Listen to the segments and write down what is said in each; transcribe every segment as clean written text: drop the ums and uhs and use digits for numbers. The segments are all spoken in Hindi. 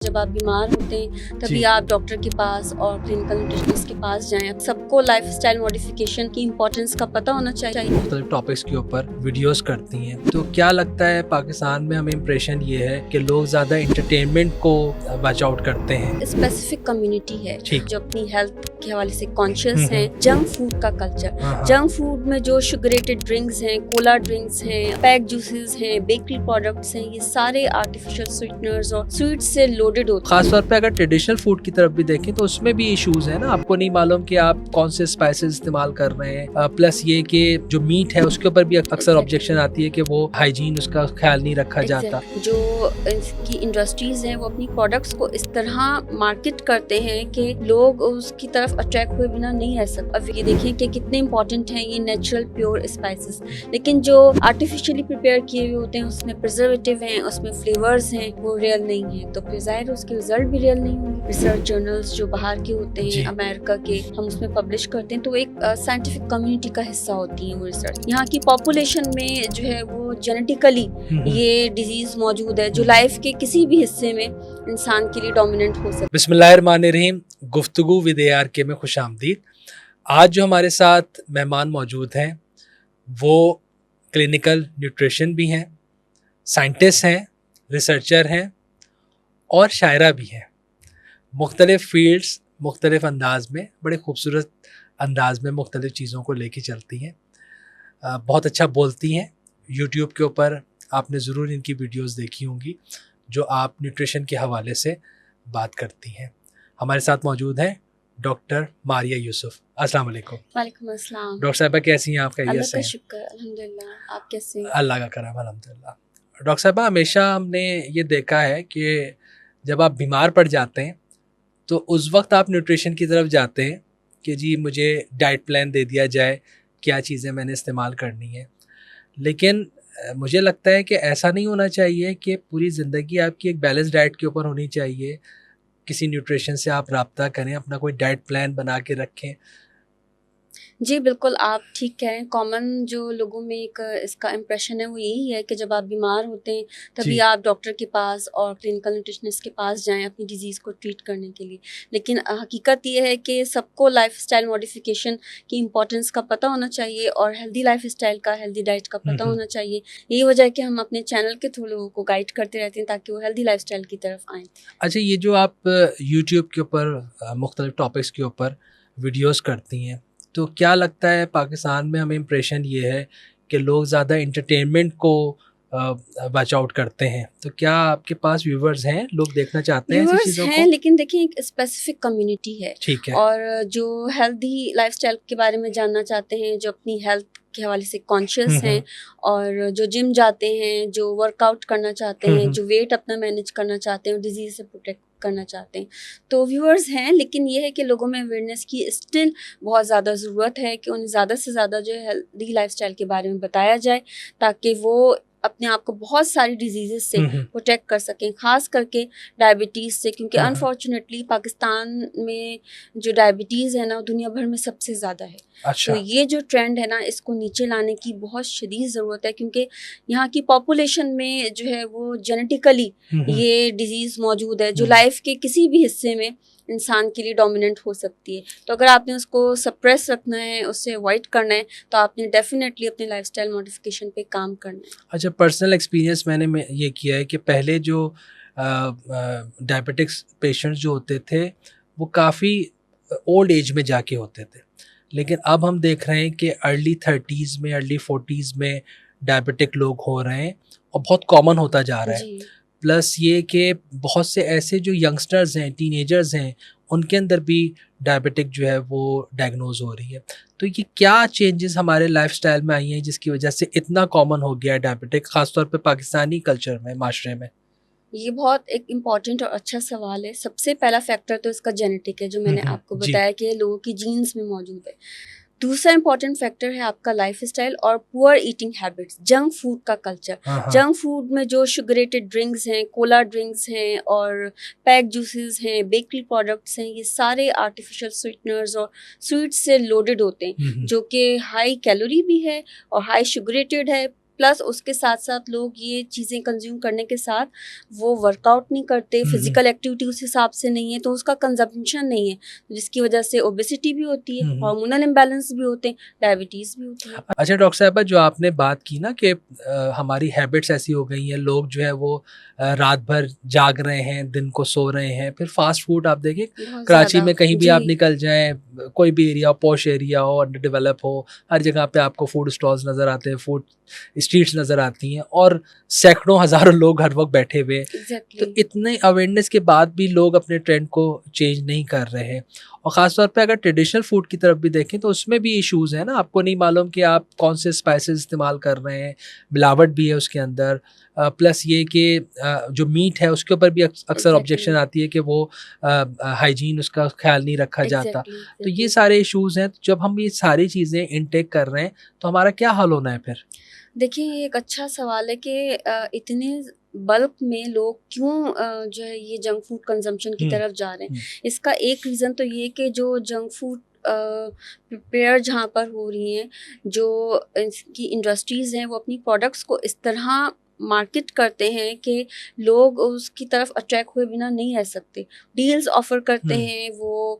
जब आप बीमार होते हैं तभी जी। आप डॉक्टर के पास और क्लिनिकल न्यूट्रिशनिस्ट के पास जाएं। सबको लाइफस्टाइल मॉडिफिकेशन की इम्पोर्टेंस का पता होना चाहिए। मुख्तलिफ टॉपिक्स के ऊपर वीडियोस करती हैं, तो क्या लगता है पाकिस्तान में हमें इम्प्रेशन ये है कि लोग ज़्यादा इंटरटेनमेंट को वॉच आउट करते हैं। स्पेसिफिक कम्युनिटी है ठीक। जो अपनी हेल्थ के हवाले से कॉन्शियस हैं। जंक फूड का कल्चर, हाँ। जंक फूड में जो शुगरेटेड ड्रिंक्स हैं, कोला ड्रिंक्स हैं, पैक जूसेस हैं, बेकरी प्रोडक्ट्स हैं, ये सारे आर्टिफिशियल स्वीटनर्स और स्वीट से लोडेड होते हैं। खासतौर पे अगर ट्रेडिशनल फूड की तरफ भी देखें तो उसमें भी इश्यूज है ना, आपको नहीं मालूम कि आप कौन से स्पाइसेस इस्तेमाल कर रहे हैं। प्लस ये कि जो मीट है उसके ऊपर भी अक्सर ऑब्जेक्शन आती है कि वो हाइजीन उसका ख्याल नहीं रखा जाता। जो इसकी इंडस्ट्रीज हैं वो अपनी प्रोडक्ट्स को इस तरह मार्केट करते हैं कि लोग उसकी तरफ अट्रैक्ट हुए बिना नहीं रह सकते। अब ये देखें कि कितने इंपॉर्टेंट हैं ये नेचुरल प्योर स्पाइसेस, लेकिन जो आर्टिफिशियली प्रिपेयर किए हुए होते हैं उसमें प्रिजर्वेटिव हैं, उसमें फ्लेवर्स हैं, वो रियल नहीं है। तो फिर जाहिर उसके रिजल्ट भी रियल नहीं होंगे। रिसर्च जर्नल्स जो बाहर के होते हैं, अमेरिका के, हम उसमें पब्लिश करते हैं, तो एक साइंटिफिक कम्युनिटी का हिस्सा होती है वो रिसर्च। यहाँ की पॉपुलेशन में जो है वो जेनेटिकली ये डिजीज मौजूद है जो लाइफ के किसी भी हिस्से में इंसान के लिए डोमिनेंट हो सकता है। बिस्मिल्लाहिर्रहमानिर्रहीम। गुफ्तगू विद ARK में खुश आमदीद। आज जो हमारे साथ मेहमान मौजूद हैं वो क्लिनिकल न्यूट्रिशन भी हैं, साइंटिस्ट हैं, रिसर्चर हैं और शायरा भी हैं। मुख्तलिफ फील्ड्स, मुख्तलिफ अंदाज में, बड़े खूबसूरत अंदाज में मुख्तलिफ चीज़ों को लेके चलती हैं। बहुत अच्छा बोलती हैं। यूट्यूब के ऊपर आपने ज़रूर इनकी वीडियोस देखी होंगी जो आप न्यूट्रिशन के हवाले से बात करती हैं। हमारे साथ मौजूद हैं डॉक्टर मारिया यूसुफ। अस्सलाम वालेकुम। वालेकुम अस्सलाम। डॉक्टर साहबा कैसी हैं आप? खैरियत अल्लाह से का हैं? शुक्र, अल्हम्दुलिल्लाह। आप कैसे हैं? अल्लाह का करम, अल्हम्दुलिल्लाह। डॉक्टर साहबा, हमेशा हमने ये देखा है कि जब आप बीमार पड़ जाते हैं तो उस वक्त आप न्यूट्रिशन की तरफ जाते हैं कि जी मुझे डाइट प्लान दे दिया जाए, क्या चीज़ें मैंने इस्तेमाल करनी है। लेकिन मुझे लगता है कि ऐसा नहीं होना चाहिए कि पूरी ज़िंदगी आपकी एक बैलेंस डाइट के ऊपर होनी चाहिए। किसी न्यूट्रिशन से आप राब्ता करें, अपना कोई डाइट प्लान बना के रखें। जी बिल्कुल, आप ठीक कह रहे हैं। कॉमन जो लोगों में एक इसका इम्प्रेशन है वो यही है कि जब आप बीमार होते हैं तभी आप डॉक्टर के पास और क्लिनिकल न्यूट्रिशनिस्ट के पास जाएं अपनी डिजीज़ को ट्रीट करने के लिए। लेकिन हकीकत ये है कि सबको लाइफस्टाइल मॉडिफिकेशन की इम्पोर्टेंस का पता होना चाहिए और हेल्दी लाइफस्टाइल का, हेल्दी डाइट का पता होना चाहिए। यही वजह है कि हम अपने चैनल के थ्रू लोगों को गाइड करते रहते हैं ताकि वो हेल्दी लाइफस्टाइल की तरफ आएँ। अच्छा, ये जो आप यूट्यूब के ऊपर मुख्तलिफ टॉपिक्स के ऊपर वीडियोस करती हैं, तो क्या लगता है पाकिस्तान में हमें इम्प्रेशन ये है कि लोग ज़्यादा इंटरटेनमेंट को वॉच आउट करते हैं। तो क्या आपके पास व्यूवर्स हैं, लोग देखना चाहते हैं ऐसी व्यूअर्स चीज़ों हैं, को? लेकिन देखिए एक स्पेसिफिक कम्युनिटी है। ठीक है। और जो हेल्दी लाइफस्टाइल के बारे में जानना चाहते हैं, जो अपनी हेल्थ के हवाले से कॉन्शियस हैं और जो जिम जाते हैं, जो वर्कआउट करना चाहते हैं, जो वेट अपना मैनेज करना चाहते हैं और डिजीज से प्रोटेक्ट करना चाहते हैं, तो व्यूअर्स हैं। लेकिन ये है कि लोगों में अवेयरनेस की स्टिल बहुत ज़्यादा ज़रूरत है कि उन्हें ज़्यादा से ज़्यादा जो है हेल्दी लाइफस्टाइल के बारे में बताया जाए ताकि वो अपने आप को बहुत सारी डिजीज़ से प्रोटेक्ट कर सकें, ख़ास करके डायबिटीज़ से, क्योंकि अनफॉर्चुनेटली पाकिस्तान में जो डायबिटीज़ है ना दुनिया भर में सबसे ज़्यादा है। अच्छा। तो ये जो ट्रेंड है ना इसको नीचे लाने की बहुत शदीद ज़रूरत है, क्योंकि यहाँ की पॉपुलेशन में जो है वो जेनेटिकली ये डिजीज़ मौजूद है जो लाइफ के किसी भी हिस्से में इंसान के लिए डोमिनेंट हो सकती है। तो अगर आपने उसको सप्रेस रखना है, उससे अवॉइड करना है, तो आपने डेफिनेटली अपने लाइफस्टाइल मॉडिफिकेशन पे काम करना है। अच्छा, पर्सनल एक्सपीरियंस मैंने ये किया है कि पहले जो डायबिटिक्स पेशेंट्स जो होते थे वो काफ़ी ओल्ड एज में जाके होते थे, लेकिन अब हम देख रहे हैं कि अर्ली 30s में, अर्ली 40s में डायबिटिक लोग हो रहे हैं और बहुत कॉमन होता जा रहा है। प्लस ये कि बहुत से ऐसे जो यंगस्टर्स हैं, टीनेजर्स हैं, उनके अंदर भी डायबिटिक जो है वो डायग्नोज हो रही है। तो ये क्या चेंजेस हमारे लाइफस्टाइल में आई हैं जिसकी वजह से इतना कॉमन हो गया है डायबिटिक, ख़ासतौर पे पाकिस्तानी कल्चर में, माशरे में? ये बहुत एक इम्पॉर्टेंट और अच्छा सवाल है। सबसे पहला फैक्टर तो इसका जेनेटिक है, जो मैंने आपको बताया कि लोगों की जीन्स में मौजूद है। दूसरा इम्पॉर्टेंट फैक्टर है आपका लाइफस्टाइल और poor eating habits, junk food का कल्चर। जंक फूड में जो शुगरेटेड ड्रिंक्स हैं, कोला ड्रिंक्स हैं और पैक जूसेस हैं, बेकरी प्रोडक्ट्स हैं, ये सारे आर्टिफिशियल स्वीटनर्स और स्वीट्स से लोडेड होते हैं, जो कि हाई कैलोरी भी है और हाई शुगरेटेड है, प्लस उसके साथ साथ लोग ये चीज़ें कंज्यूम करने के साथ वो वर्कआउट नहीं करते, फिजिकल एक्टिविटी उस हिसाब से नहीं है, तो उसका कंजम्पशन नहीं है, जिसकी वजह से ओबेसिटी भी होती है, हार्मोनल इम्बैलेंस भी होते हैं, डायबिटीज़ भी होती है। अच्छा डॉक्टर साहबा, जो आपने बात की ना कि हमारी हैबिट्स ऐसी हो गई हैं, लोग जो है वो रात भर जाग रहे हैं, दिन को सो रहे हैं, फिर फास्ट फूड आप देखिए बहुत कराची ज़्यादा में कहीं भी जी। आप निकल जाएं, कोई भी एरिया हो, पॉश एरिया हो, अंडर डेवलप हो, हर जगह पे आपको फूड स्टॉल्स नज़र आते हैं, फूड स्ट्रीट्स नज़र आती हैं और सैकड़ों हज़ारों लोग हर वक्त बैठे हुए हैं। तो एग्जैक्टली इतने अवेयरनेस के बाद भी लोग अपने ट्रेंड को चेंज नहीं कर रहे हैं। और ख़ास तौर पे अगर ट्रेडिशनल फूड की तरफ भी देखें तो उसमें भी इश्यूज़ हैं ना, आपको नहीं मालूम कि आप कौन से स्पाइसेस इस्तेमाल कर रहे हैं, मिलावट भी है उसके अंदर। प्लस ये कि जो मीट है उसके ऊपर भी अक्सर ऑब्जेक्शन एग्जैक्टली आती है कि वो हाइजीन उसका ख्याल नहीं रखा जाता। एग्जैक्टली तो ये सारे इश्यूज़ हैं, जब हम ये सारी चीज़ें इनटेक कर रहे हैं तो हमारा क्या हल होना है फिर? देखिए, ये एक अच्छा सवाल है कि इतने बल्क में लोग क्यों जो है ये जंक फूड कंजम्पशन की हुँ, तरफ जा रहे हैं। हुँ, इसका एक रीज़न तो ये है कि जो जंक फूड प्रिपेयर जहाँ पर हो रही हैं, जो इसकी इंडस्ट्रीज़ हैं, वो अपनी प्रोडक्ट्स को इस तरह मार्केट करते हैं कि लोग उसकी तरफ अट्रैक्ट हुए बिना नहीं रह सकते। डील्स ऑफ़र करते हुँ, हैं, वो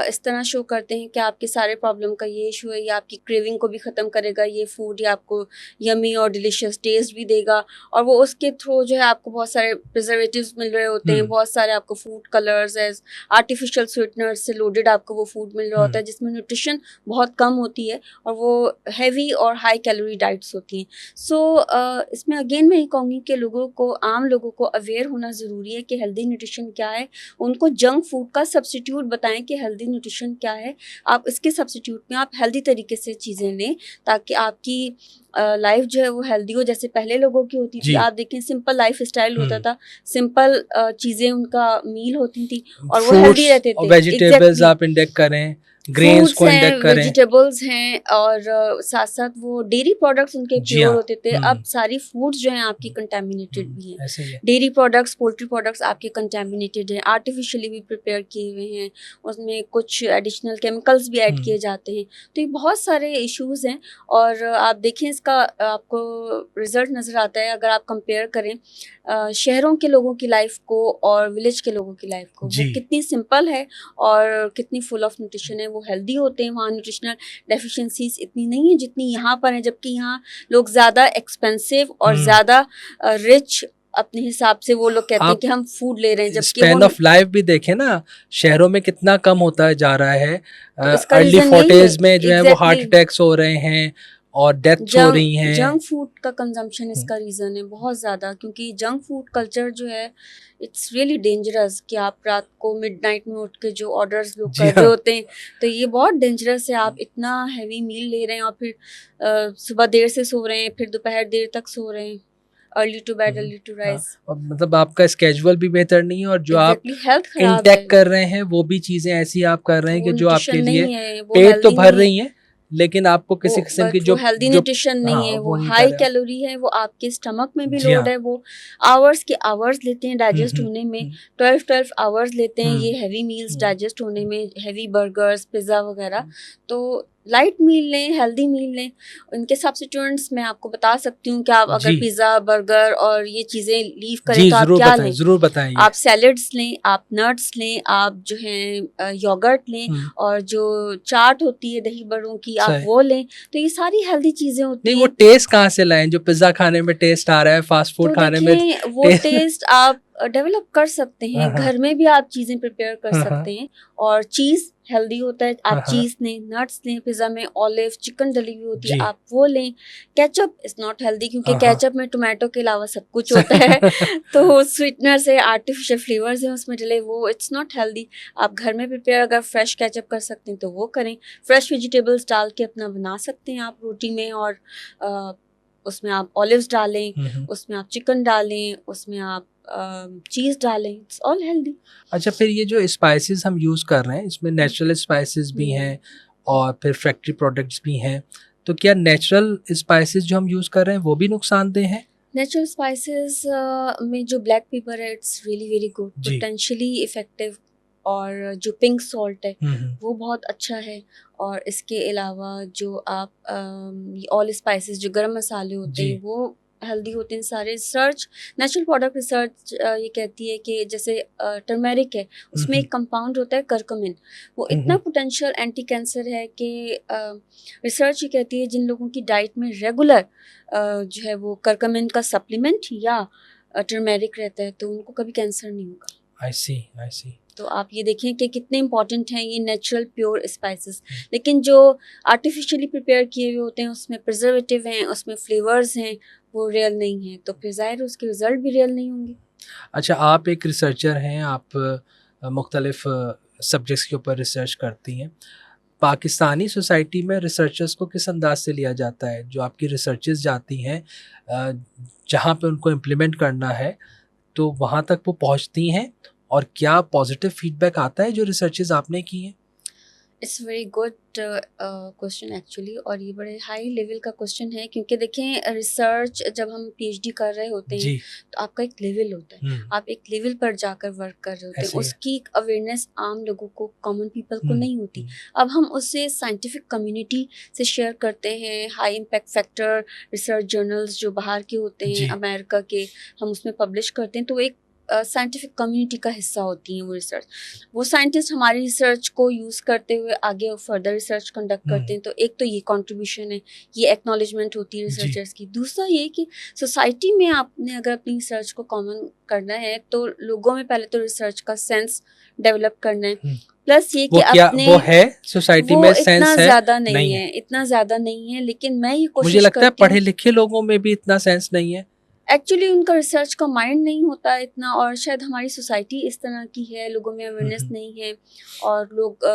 इस तरह शो करते हैं कि आपके सारे प्रॉब्लम का ये इशू है, ये आपकी क्रेविंग को भी ख़त्म करेगा ये फूड, ये आपको यम्मी और डिलीशियस टेस्ट भी देगा, और वो उसके थ्रू जो है आपको बहुत सारे प्रिजर्वेटिव्स मिल रहे होते हैं, हुँ, बहुत सारे आपको food colours as artificial sweeteners से लोडेड आपको वो फूड मिल रहा होता हुँ, है, जिसमें न्यूट्रिशन बहुत कम होती है और वो हैवी और हाई कैलोरी डाइट्स होती हैं। सो इसमें अगेन मैं ये कहूँगी कि लोगों को, आम लोगों को अवेयर होना ज़रूरी है कि हेल्दी न्यूट्रिशन क्या है। उनको जंक फूड का सब्स्टिट्यूट बताएं कि हेल्दी न्यूट्रिशन क्या है। आप इसके सब्स्टिट्यूट में आप हेल्दी तरीके से चीज़ें लें, ताकि आपकी लाइफ जो है वो हेल्दी हो, जैसे पहले लोगों की होती थी। जी, आप देखें, सिंपल लाइफ स्टाइल होता हुँ। था, सिंपल चीज़ें उनका मील होती थी और वो हेल्दी फ्रूट्स रहते और थे। वेजिटेबल्स एग्जैक्टली आप इंडेक्स करें, ग्रेन्स फ्रूट्स को हैं, इंडेक्स करें। वेजिटेबल्स हैं और साथ-साथ वो डेयरी प्रोडक्ट्स उनके जी प्योर हाँ, होते थे। अब हुँ, सारी फूड्स जो हैं आपकी कंटामिनेटेड भी हैं। ऐसे ही है। डेयरी प्रोडक्ट्स, पोल्ट्री प्रोडक्ट्स आपके कंटामिनेटेड हैं, आर्टिफिशियली भी प्रिपेयर किए हुए हैं, उसमें कुछ एडिशनल केमिकल्स भी ऐड हुँ, किए जाते हैं। तो ये बहुत सारे इश्यूज़ हैं और आप देखें, इसका आपको रिज़ल्ट नज़र आता है अगर आप कंपेयर करें शहरों के लोगों की लाइफ़ को और विलेज के लोगों की लाइफ़ को। वो जी, कितनी सिंपल है और कितनी फुल ऑफ न्यूट्रिशन है, वो हेल्दी होते हैं। वहाँ न्यूट्रिशनल डेफिशिएंसीज़ इतनी नहीं है जितनी यहाँ पर है, जबकि यहाँ लोग ज़्यादा एक्सपेंसिव और हुँ। ज़्यादा रिच अपने हिसाब से वो लोग कहते हैं आप कि हम फूड ले रहे हैं, जबकि वो स्पैन ऑफ लाइफ भी देखें ना, शहरों में कितना कम होता जा रहा है। तो इसका अर्ली रीज़न यही है। 40s में जो है वो हार्ट एग्ज़ैक्टली अटैक्स हो रहे हैं और डेथ्स हो जंक रही हैं। जंक फूड का कंजम्पशन हुँ, इसका रीज़न है बहुत ज़्यादा, क्योंकि जंक फूड कल्चर जो है, इट्स रियली डेंजरस कि आप रात को मिडनाइट में उठ के जो ऑर्डर्स लोग जी कर रहे हाँ, होते हैं, तो ये बहुत डेंजरस है। आप इतना हैवी मील ले रहे हैं और फिर सुबह देर से सो रहे हैं, फिर दोपहर देर तक सो रहे हैं, early to bed hmm, early to हाँ, राइज। और मतलब आपका स्केड्यूल भी बेहतर नहीं है और जो आप एग्जैक्टली हेल्थ खराब है, इंटेक कर रहे हैं वो भी चीज़ें ऐसी आप कर रहे हैं वो कि जो आपके न्यूट्रिशन लिए नहीं है, वो पेट तो हेल्दी भर नहीं है, रही हैं, लेकिन आपको वो किसी किस्म की बट वो जो हेल्दी जो न्यूट्रिशन हाँ, नहीं है, वो वो नहीं कर हाई रहा। कैलोरी है, वो आपके स्टमक में भी जी लोड हाँ। है, वो आवर्स के आवर्स लेते हैं हुँ, डाइजेस्ट हुँ, होने में। हुँ, 12 आवर्स लेते हैं हुँ, ये हैवी मील्स हुँ, डाइजेस्ट होने में, हैवी बर्गर्स, पिज़्ज़ा वगैरह। तो लाइट मील लें, हेल्दी मील लें। इनके सब्स्टिट्यूएंट्स मैं आपको बता सकती हूँ कि आप अगर जी। पिज़्ज़ा, बर्गर और ये चीज़ें लीव करें जी, तो आप क्या लें। ज़रूर बताएँ ये। आप सैलेड्स लें, आप नट्स लें, आप जो हैं योगर्ट लें, हुँ, और जो चाट होती है दही बड़ों की, आप सही। वो लें। तो ये सारी हेल्दी चीज़ें नहीं, होती वो हैं। टेस्ट कहाँ से लाएँ? जो पिज़्ज़ा खाने में टेस्ट आ रहा है, फ़ास्ट फूड तो खाने में देखें, वो टेस्ट टेस्ट आप डेवलप कर सकते हाँ, हैं, हाँ। घर में भी आप चीज़ें प्रिपेयर कर हाँ, हाँ। सकते हैं। और चीज़ हेल्दी होता है, हाँ, आप हाँ। चीज़ लें, नट्स लें, पिज़्ज़ा में ऑलिव, चिकन डली हुई होती है, जी। आप वो लें। केचअप इज़ नॉट हेल्दी, क्योंकि हाँ, हाँ। केचअप में टोमेटो के अलावा सब कुछ होता है। तो स्वीटनर्स है, आर्टिफिशियल फ्लेवर्स हैं उसमें डले, वो इट्स नॉट हेल्दी। आप घर में प्रिपेयर अगर फ्रेश केचअप कर सकते हैं तो वो करें। फ्रेश वेजिटेबल्स डाल के अपना बना सकते हैं आप रोटी में, और अ, उसमें आप ऑलिव्स डालें, हुँ, हुँ। उसमें आप चिकन डालें, उसमें आप चीज़ डालें, इट्स ऑल हेल्दी। अच्छा, फिर ये जो स्पाइसेस हम यूज़ कर रहे हैं, इसमें नेचुरल स्पाइसेस भी हैं और फिर फैक्ट्री प्रोडक्ट्स भी हैं। तो क्या नेचुरल स्पाइसेस जो हम यूज़ कर रहे हैं, वो भी नुकसानदेह हैं? नेचुरल स्पाइसेस में जो ब्लैक पेपर है, इट्स रियली वेरी गुड, जी। Potentially effective. और जो पिंक सॉल्ट है हुँ, हुँ। वो बहुत अच्छा है। और इसके अलावा जो आप ऑल स्पाइसेस जो गरम मसाले होते जी। हैं वो हेल्दी होते हैं सारे। रिसर्च, नेचुरल प्रोडक्ट रिसर्च ये कहती है कि जैसे टर्मेरिक है, उसमें एक कंपाउंड होता है करकमिन, वो इतना पोटेंशियल एंटी कैंसर है कि रिसर्च ये कहती है जिन लोगों की डाइट में रेगुलर जो है वो करकमिन का सप्लीमेंट या टर्मेरिक रहता है तो उनको कभी कैंसर नहीं होगा। आई सी। तो आप ये देखें कि कितने इंपॉर्टेंट हैं ये नेचुरल प्योर स्पाइसेस। लेकिन जो आर्टिफिशियली प्रिपेयर किए हुए होते हैं उसमें प्रिजर्वेटिव हैं, उसमें फ्लेवर्स हैं, वो रियल नहीं है, तो फिर ज़ाहिर है उसके रिजल्ट भी रियल नहीं होंगे। अच्छा, आप एक रिसर्चर हैं, आप मुख्तलिफ सब्जेक्ट्स के ऊपर रिसर्च करती हैं। पाकिस्तानी सोसाइटी में रिसर्चर्स को किस अंदाज से लिया जाता है? जो आपकी रिसर्चेस जाती हैं जहाँ पे उनको इम्प्लीमेंट करना है, तो वहाँ तक वो पहुँचती हैं और क्या पॉजिटिव फीडबैक आता है जो रिसर्चेस आपने की हैं? It's very good question actually, और ये बड़े हाई लेवल का क्वेश्चन है क्योंकि देखें रिसर्च जब हम पीएचडी कर रहे होते हैं जी। तो आपका एक लेवल होता है, आप एक लेवल पर जाकर वर्क कर रहे होते हैं, ऐसे ही है। उसकी अवेयरनेस आम लोगों को, कॉमन पीपल को हम्म, नहीं होती। अब हम उससे साइंटिफिक कम्युनिटी से शेयर करते हैं, high impact factor research journals जो बाहर के होते जी। हैं अमेरिका के, हम उसमें पब्लिश करते हैं, तो एक साइंटिफिक कम्युनिटी का हिस्सा होती हैं वो रिसर्च। वो साइंटिस्ट हमारी रिसर्च को यूज़ करते हुए आगे फर्दर रिसर्च कंडक्ट करते हैं, तो एक तो ये कंट्रीब्यूशन है, ये एक्नॉलेजमेंट होती है रिसर्चर्स की। दूसरा ये कि सोसाइटी में आपने अगर अपनी रिसर्च को कॉमन करना है तो लोगों में पहले तो रिसर्च का सेंस डेवलप करना है, प्लस ये कि अपने वो है सोसाइटी वो में इतना सेंस है? ज़्यादा नहीं नहीं है, इतना ज़्यादा नहीं है, लेकिन मैं ये मुझे कोशिश लगता है करती हूँ। पढ़े लिखे लोगों में भी इतना सेंस नहीं है। एक्चुअली उनका रिसर्च का माइंड नहीं होता है इतना, और शायद हमारी सोसाइटी इस तरह की है, लोगों में अवेयरनेस नहीं है, और लोग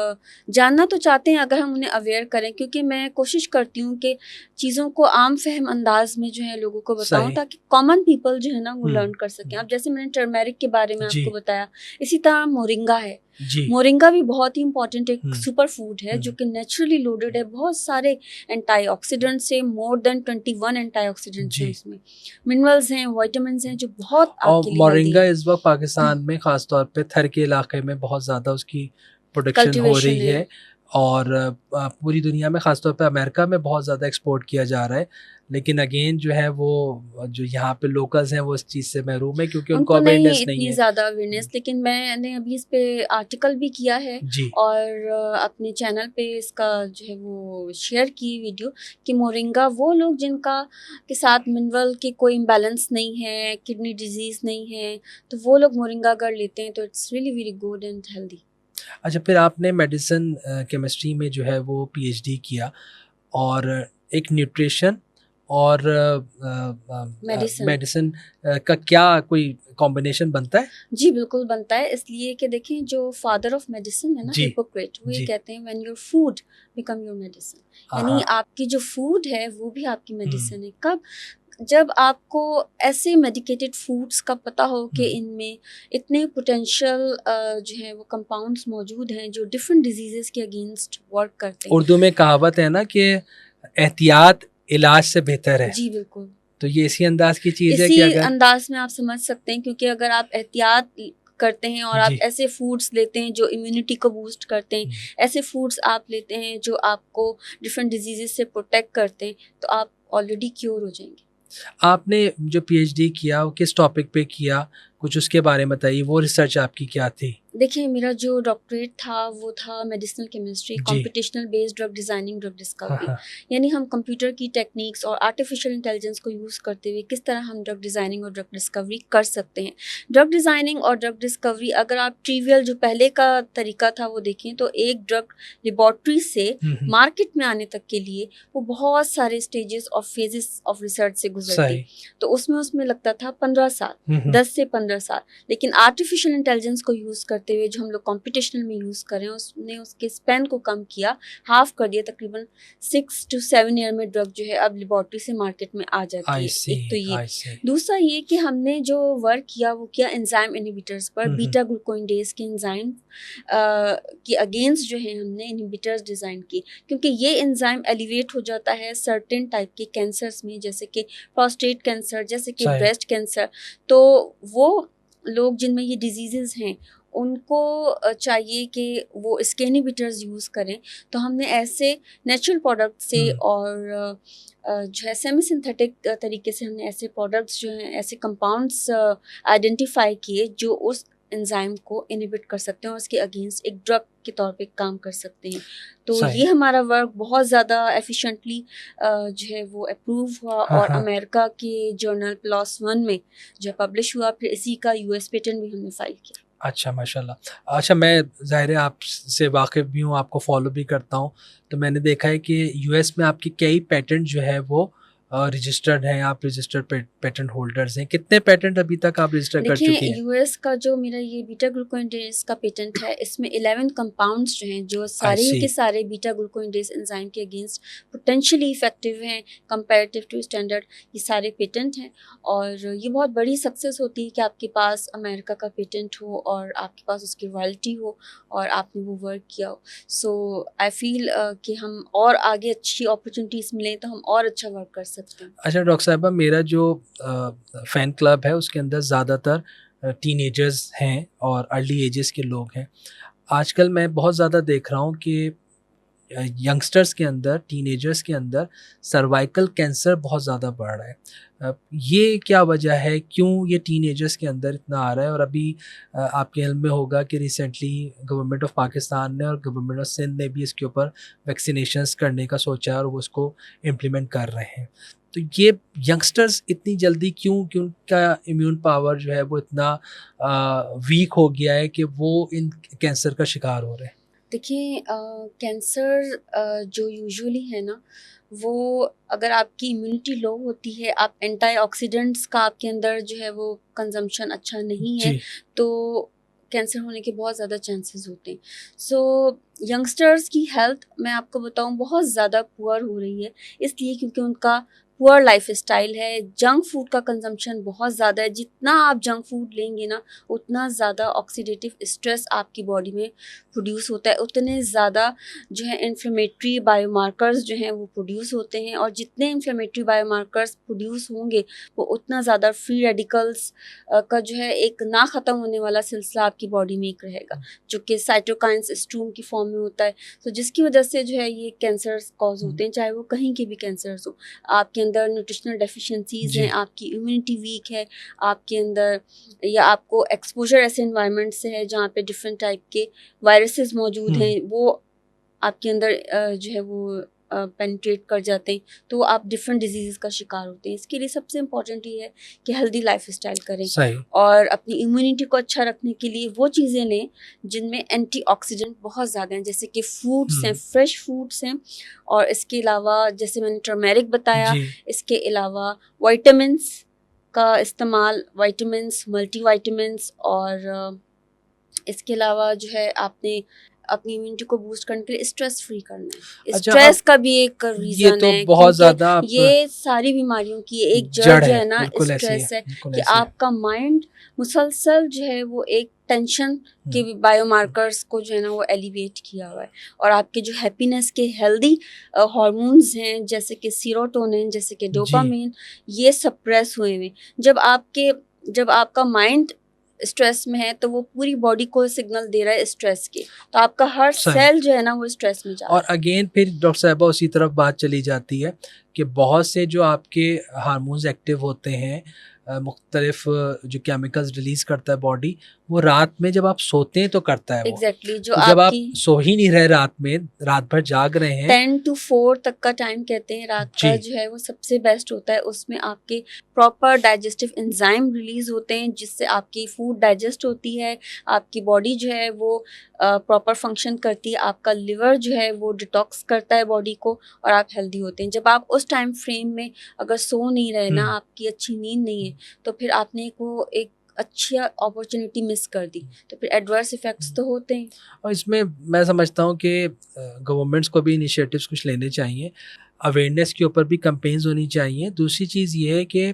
जानना तो चाहते हैं अगर हम उन्हें अवेयर करें, क्योंकि मैं कोशिश करती हूँ कि चीज़ों को आम फहम अंदाज में जो है लोगों को बताऊँ सही। ताकि कॉमन पीपल जो है ना वो हम्म, लर्न कर सकें। अब जैसे मैंने टर्मेरिक के बारे में जी। आपको बताया, इसी तरह मोरिंगा है। जी। मोरिंगा भी बहुत ही इंपॉर्टेंट एक हम्म, सुपर फूड है जो कि नेचुरली लोडेड है बहुत सारे एंटीऑक्सीडेंट से, मोर देन 21 एंटीऑक्सीडेंट्स हैं जी। उसमें, मिनरल्स हैं, विटामिन्स हैं जो बहुत और आपके लिए हेल्दी मोरिंगा है। इस वक्त पाकिस्तान में ख़ास तौर पे थर के इलाके में बहुत ज़्यादा उसकी प्रोडक्शन हो कल्टीवेशन रही है। है और पूरी दुनिया में ख़ास तौर पे अमेरिका में बहुत ज़्यादा एक्सपोर्ट किया जा रहा है। लेकिन अगेन जो है वो जो यहाँ पे लोकल्स हैं वो इस चीज़ से महरूम है क्योंकि उनको उनको नहीं है अवेयरनेस नहीं इतनी है। ज़्यादा अवेयरनेस, लेकिन मैंने अभी इस पे आर्टिकल भी किया है जी। और अपने चैनल पे इसका जो है वो शेयर की वीडियो कि मोरिंगा वो लोग जिनका के साथ मिनरल की कोई इम्बैलेंस नहीं है, किडनी डिजीज़ नहीं है, तो वो लोग मोरिंगा अगर लेते हैं तो it's really very good and healthy. अच्छा, फिर आपने मेडिसिन केमिस्ट्री में जो है वो पीएचडी किया और एक न्यूट्रिशन और मेडिसिन। मेडिसिन का क्या कोई कॉम्बिनेशन बनता है? जी, बिल्कुल बनता है, इसलिए कि देखें जो फादर ऑफ मेडिसिन है ना जी। हिप्पोक्रेट, वो ये जी। कहते हैं when your food become your medicine, यानी हाँ। आपकी जो फूड है वो भी आपकी मेडिसिन है। कब? जब आपको ऐसे मेडिकेटेड फूड्स का पता हो कि इनमें इतने पोटेंशियल जो है वो कंपाउंड्स मौजूद हैं जो डिफरेंट डिजीजेस के अगेंस्ट वर्क करते हैं। उर्दू में कहावत है ना कि एहतियात इलाज से बेहतर है। जी बिल्कुल, तो ये इसी अंदाज की चीज़ है इसी कि अगर अंदाज में आप समझ सकते हैं, क्योंकि अगर आप एहतियात करते हैं और आप जी। ऐसे फूड्स लेते हैं जो इम्यूनिटी को बूस्ट करते हैं, ऐसे फूड्स आप लेते हैं जो आपको डिफरेंट डिजीजेस से प्रोटेक्ट करते हैं, तो आप ऑलरेडी क्योर हो जाएंगे। आपने जो पीएचडी किया वो किस टॉपिक पे किया? कुछ उसके बारे में बताइए, वो रिसर्च आपकी क्या थी? देखिए मेरा जो डॉक्टरेट था वो था मेडिसिनल केमिस्ट्री, जी। Computational based drug designing, drug हाँ, डिस्कवरी। हाँ। यानी हम कंप्यूटर की टेक्निक्स और आर्टिफिशियल इंटेलिजेंस को यूज़ करते हुए किस तरह हम ड्रग डिज़ाइनिंग और ड्रग डिस्कवरी कर सकते हैं। ड्रग डिज़ाइनिंग और ड्रग डिस्कवरी अगर आप ट्रिवियल जो पहले का तरीका था वो देखें तो एक ड्रग लेबॉर्ट्री से मार्केट में आने तक के लिए वो बहुत सारे स्टेजेस और फेजेस ऑफ रिसर्च से गुजरती, सही। तो उसमें लगता था 15 साल, 10 से 15 साल। लेकिन आर्टिफिशियल इंटेलिजेंस को यूज़ करते हुए जो हम लोग कॉम्पिटिशनल में यूज़ कर रहे हैं उसने उसके स्पेन को कम किया, हाफ कर दिया, तकरीबन 6 to 7 ईयर में ड्रग जो है अब लेबॉर्ट्री से मार्केट में आ जाती है। एक तो ये, दूसरा ये कि हमने जो वर्क किया वो किया एंजाइम इनहिबिटर्स पर, बीटा ग्लूकोइंडेज के एंजाइम के अगेंस्ट जो है हमने इनहिबिटर्स डिज़ाइन किए, क्योंकि ये एंजाइम एलिवेट हो जाता है सर्टेन टाइप के कैंसर्स में, जैसे कि प्रोस्टेट कैंसर, जैसे कि ब्रेस्ट कैंसर। तो वो लोग जिनमें ये डिजीज़ेज़ हैं उनको चाहिए कि वो इसके इनहिबिटर्स यूज़ करें। तो हमने ऐसे नेचुरल प्रोडक्ट से और जो है सेमी सिंथेटिक तरीके से हमने ऐसे प्रोडक्ट्स जो हैं, ऐसे कंपाउंड्स आइडेंटिफाई किए जो उस एंजाइम को इनहिबिट कर सकते हैं और उसके अगेंस्ट एक ड्रग के तौर पे काम कर सकते हैं। तो सही। ये हमारा वर्क बहुत ज़्यादा एफिशिएंटली जो है वो अप्रूव हुआ हाँ, और हाँ। अमेरिका के जर्नल PLOS One में जो पब्लिश हुआ, फिर इसी का यूएस पेटेंट भी हमने फाइल किया। अच्छा, माशाल्लाह। अच्छा, मैं ज़ाहिर है आपसे वाकिफ़ भी हूँ, आपको फ़ॉलो भी करता हूँ, तो मैंने देखा है कि यूएस में आपके कई पेटेंट जो है वो रजिस्टर्ड हैं, आप रजिस्टर्ड पेटेंट होल्डर्स हैं। कितने पेटेंट अभी तक आप रजिस्टर कर देखिए, चुकी हैं? यूएस का जो मेरा ये बीटा ग्लूकोइंडेज का पेटेंट है, इसमें 11 कंपाउंड्स जो हैं, जो आई सारे सी। के सारे बीटा ग्लूकोइंडेज एंजाइम के अगेंस्ट पोटेंशियली इफेक्टिव हैं कंपैरेटिव टू स्टैंडर्ड, ये सारे पेटेंट हैं। और ये बहुत बड़ी सक्सेस होती है कि आपके पास अमेरिका का पेटेंट हो और आपके पास उसकी रॉयल्टी हो और आपने वो वर्क किया हो। सो आई फील कि हम और आगे अच्छी अपॉर्चुनिटीज़ मिलें तो हम और अच्छा वर्क कर सकते हैं। अच्छा डॉक्टर साहिबा, मेरा जो फ़ैन क्लब है उसके अंदर ज़्यादातर टीनेजर्स हैं और अर्ली एजेस के लोग हैं। आजकल मैं बहुत ज़्यादा देख रहा हूँ कि यंगस्टर्स के अंदर, टीनेजर्स के अंदर सर्वाइकल कैंसर बहुत ज़्यादा बढ़ रहा है। ये क्या वजह है? क्यों ये टीनेजर्स के अंदर इतना आ रहा है? और अभी आपके इल्म में होगा कि रिसेंटली गवर्नमेंट ऑफ पाकिस्तान ने और गवर्नमेंट ऑफ सिंध ने भी इसके ऊपर वैक्सीनेशंस करने का सोचा है और वो इसको इम्प्लीमेंट कर रहे हैं। तो ये यंगस्टर्स इतनी जल्दी क्यों, कि उनका इम्यून पावर जो है वो इतना वीक हो गया है कि वो इन कैंसर का शिकार हो रहे हैं? देखिए, कैंसर जो यूजुअली है ना, वो अगर आपकी इम्यूनिटी लो होती है, आप एंटीऑक्सीडेंट्स का आपके अंदर जो है वो कंजम्पशन अच्छा नहीं है, जी। तो कैंसर होने के बहुत ज़्यादा चांसेस होते हैं। सो यंगस्टर्स की हेल्थ मैं आपको बताऊं बहुत ज़्यादा पुअर हो रही है, इसलिए क्योंकि उनका पुअर लाइफस्टाइल है। जंक फूड का कंजम्पशन बहुत ज़्यादा है। जितना आप जंक फूड लेंगे ना, उतना ज़्यादा ऑक्सीडेटिव स्ट्रेस आपकी बॉडी में प्रोड्यूस होता है, उतने ज़्यादा जो है इन्फ्लेमेटरी बायोमार्कर्स जो हैं वो प्रोड्यूस होते हैं, और जितने इन्फ्लेमेटरी बायोमार्कर्स प्रोड्यूस होंगे वो उतना ज़्यादा फ्री रेडिकल्स का जो है एक ना ख़त्म होने वाला सिलसिला आपकी बॉडी में एक रहेगा, जो कि साइटोकाइन्स स्टॉर्म की फॉर्म में होता है। तो जिसकी वजह से जो है ये कैंसर्स कॉज होते हैं, चाहे वो कहीं के भी कैंसर्स हो। आपके अंदर न्यूट्रिशनल डेफिशिएंसीज हैं, जी। आपकी इम्यूनिटी वीक है, आपके अंदर, या आपको एक्सपोजर ऐसे इन्वायरमेंट से है जहाँ पे डिफरेंट टाइप के वायरसेस मौजूद हैं, वो आपके अंदर जो है वो पेनिट्रेट कर जाते हैं, तो आप डिफरेंट डिजीज़ का शिकार होते हैं। इसके लिए सबसे इम्पॉर्टेंट ये है कि हेल्दी लाइफस्टाइल करें सही। और अपनी इम्यूनिटी को अच्छा रखने के लिए वो चीज़ें लें जिनमें एंटीऑक्सीडेंट बहुत ज़्यादा हैं, जैसे कि फ्रूट्स हैं, फ्रेश फ्रूट्स हैं, और इसके अलावा जैसे मैंने टर्मेरिक बताया, जी। इसके अलावा विटामिन्स का इस्तेमाल, विटामिन्स, मल्टीविटामिन्स, और इसके अलावा जो है आपने अपनी इम्यूनिटी को बूस्ट करने के लिए स्ट्रेस फ्री करना है। अच्छा, स्ट्रेस अब का भी एक ये रीज़न तो है, बहुत ज़्यादा क्योंकि आप ये सारी बीमारियों की एक जड़ जड़ जो है, है ना बिल्कुल ऐसी है, स्ट्रेस है, बिल्कुल कि ऐसी है। आपका माइंड मुसलसल जो है वो एक टेंशन के बायोमार्कर्स को जो है ना वो एलिवेट किया हुआ है, और आपके जो हैप्पीनेस के हेल्दी हार्मोन्स हैं, जैसे कि सीरोटोनिन, जैसे कि जी। डोपामिन, ये सप्रेस हुए हुए। जब आपका माइंड स्ट्रेस में है तो वो पूरी बॉडी को सिग्नल दे रहा है स्ट्रेस के, तो आपका हर सही। सेल जो है ना वो स्ट्रेस में जा रहा और अगेन फिर डॉक्टर साहिबा उसी तरफ बात चली जाती है कि बहुत से जो आपके हार्मोन्स एक्टिव होते हैं, मुख्तलिफ जो केमिकल्स रिलीज़ करता है बॉडी, वो रात में जब आप सोते हैं तो करता है है। वो। एग्जैक्टली, जो तो जब आप आपकी सो ही नहीं रहे रात में, रात भर जाग रहे हैं। 10 to 4 तक का टाइम कहते हैं रात का, जी। जो है वो सबसे बेस्ट होता है। उसमें आपके प्रॉपर डाइजेस्टिव एंजाइम रिलीज होते हैं, जिससे आपकी फूड डाइजेस्ट होती है, आपकी बॉडी जो है वो प्रॉपर फंक्शन करती है, आपका लिवर जो है वो डिटॉक्स करता है बॉडी को, और आप हेल्दी होते हैं। जब आप उस टाइम फ्रेम में अगर सो नहीं रहे ना, आपकी अच्छी नींद नहीं है, तो फिर आपने को एक अच्छी अपॉर्चुनिटी मिस कर दी, तो फिर एडवर्स इफेक्ट्स तो होते हैं। और इसमें मैं समझता हूँ कि गवर्नमेंट्स को भी इनिशिएटिव्स कुछ लेने चाहिए, अवेयरनेस के ऊपर भी कैंपेन्स होनी चाहिए। दूसरी चीज़ ये है कि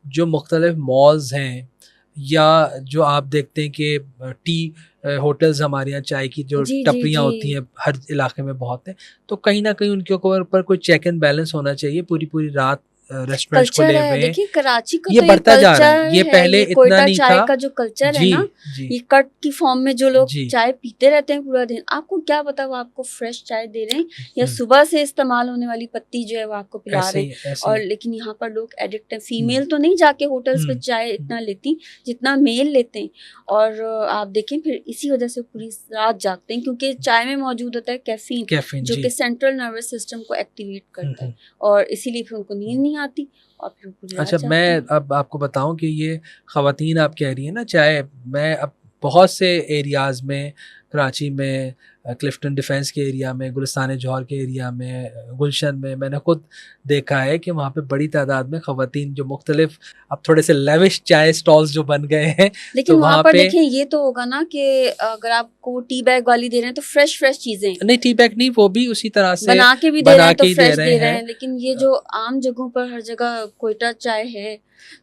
जो मुख्तलिफ मॉल्स हैं, या जो आप देखते हैं कि टी होटल्स, हमारे यहाँ चाय की जो जी जी टपरियाँ जी। होती हैं हर इलाके में बहुत हैं, तो कहीं ना कहीं उनके ऊपर कोई चेक एंड बैलेंस होना चाहिए। पूरी पूरी रात रेस्टोरेंट्स कल्चर खुले है, हुए, देखिए कराची का ये तो ये बढ़ता जा रहा है। कल्चर ये है, पहले ये इतना कोयटा नहीं चाय था। का जो कल्चर है जी, ना, जी, ये कट की फॉर्म में जो लोग जी। चाय पीते रहते हैं पूरा दिन, आपको क्या पता वो आपको फ्रेश चाय दे रहे हैं या हुँ, सुबह से इस्तेमाल होने वाली पत्ती जो है वो आपको पिला ऐसे रहे ही, हैं। ऐसे और ही। लेकिन यहाँ पर लोग एडिक्ट हैं, हुँ, फीमेल तो नहीं जाके होटल्स पे हुँ, चाय हुँ। इतना लेती जितना मेल लेते हैं। और आप देखें फिर इसी वजह से पूरी रात जागते हैं, क्योंकि चाय में मौजूद होता है कैफीन, कैफ़ीन, जो जी। कि सेंट्रल नर्वस सिस्टम को एक्टिवेट हुँ, करता है, हुँ। और इसीलिए फिर उनको नींद नहीं आती और फिर वो पूरी रात अच्छा, जागते मैं हैं। अब आपको बताऊँ कि ये ख़वातीन आप कह रही हैं ना चाय, मैं अब बहुत से एरियाज़ में, कराची में, क्लिफ्टन डिफेंस के एरिया में, गुलिस्तान जौहर के एरिया में, गुलशन में, मैंने खुद देखा है कि वहाँ पे बड़ी तादाद में ख़वातीन जो मुख्तलिफ अब थोड़े से लेविश चाय स्टॉल्स जो बन गए हैं, लेकिन तो वहाँ वहाँ पर पे देखें ये तो होगा ना कि अगर आपको टी बैग वाली दे रहे हैं तो फ्रेश फ्रेश चीजें नहीं, टी बैग नहीं, वो भी उसी तरह से बना के भी दे रहे बना हैं तो के ही दे फ्रेश रहे दे रहे हैं। हैं। लेकिन ये जो आम जगहों पर हर जगह कोयटा चाय है,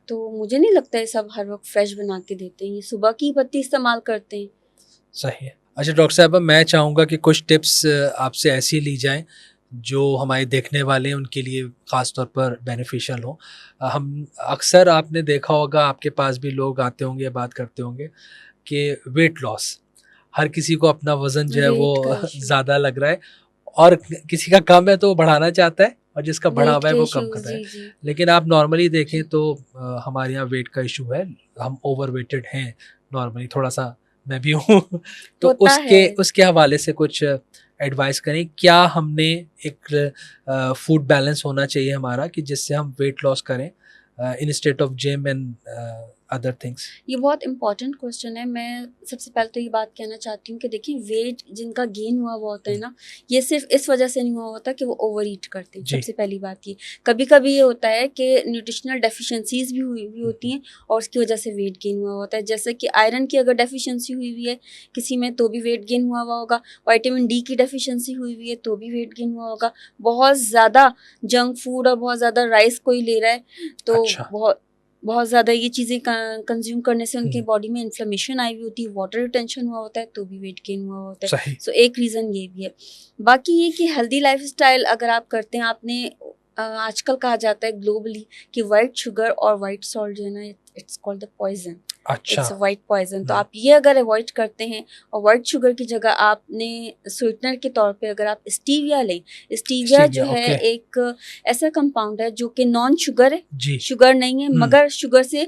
तो मुझे नहीं लगता है सब हर वक्त फ्रेश बना के देते हैं, ये सुबह की पत्ती इस्तेमाल करते हैं। सही है। अच्छा डॉक्टर साहब, मैं चाहूँगा कि कुछ टिप्स आपसे ऐसी ली जाएँ जो हमारे देखने वाले हैं उनके लिए ख़ास तौर पर बेनिफिशियल हो। हम अक्सर आपने देखा होगा, आपके पास भी लोग आते होंगे, बात करते होंगे कि वेट लॉस, हर किसी को अपना वज़न जो है वो वेट का इशू, ज़्यादा लग रहा है, और किसी का कम है तो वो बढ़ाना चाहता है, और जिसका बढ़ा वेट हुआ है के वो कम कर इश्यूज, रहा है। जी जी। लेकिन आप नॉर्मली देखें तो हमारे यहाँ वेट का इशू है, हम ओवरवेटेड हैं नॉर्मली, थोड़ा-सा मैं भी हूँ। तो होता है। उसके उसके हवाले से कुछ एडवाइस करें, क्या हमने एक फूड बैलेंस होना चाहिए हमारा कि जिससे हम वेट लॉस करें instead of gym and other things? ये बहुत इंपॉर्टेंट क्वेश्चन है। मैं सबसे पहले तो ये बात कहना चाहती हूँ कि देखिए वेट जिनका गेन हुआ हुआ होता है ना, ये सिर्फ इस वजह से नहीं हुआ होता कि वो ओवर ईट करते हैं। जी। सबसे पहली बात ये, कभी कभी ये होता है कि न्यूट्रिशनल डेफिशिएंसीज भी हुई होती हैं और उसकी वजह से वेट गेन हुआ होता है। जैसे कि आयरन की अगर डेफिशिएंसी हुई हुई है किसी में तो भी वेट गेन हुआ हुआ होगा, विटामिन डी की डेफिशिएंसी हुई हुई है तो भी वेट गेन हुआ होगा, बहुत ज़्यादा जंक फूड और बहुत ज़्यादा राइस कोई ले रहा है तो अच्छा। बहुत बहुत ज़्यादा ये चीज़ें कंज्यूम करने से उनके हुँ। बॉडी में इन्फ्लेमेशन आई हुई होती है, वाटर रिटेंशन हुआ होता है तो भी वेट गेन हुआ होता है। सही। सो एक रीज़न ये भी है। बाकी ये कि हेल्दी लाइफस्टाइल अगर आप करते हैं, आपने आजकल कहा जाता है ग्लोबली कि वाइट शुगर और वाइट सॉल्ट जो है ना, इट्स कॉल्ड द पॉइजन, अच्छा। It's white poison. तो हुँ। आप ये अगर अवॉइड करते हैं और वाइट शुगर की जगह आपने स्वीटनर के तौर पे अगर आप स्टीविया लें, स्टीविया जो स्टीविया, है ओके। एक ऐसा कंपाउंड है जो कि नॉन शुगर है, जी। शुगर नहीं है हुँ। मगर शुगर से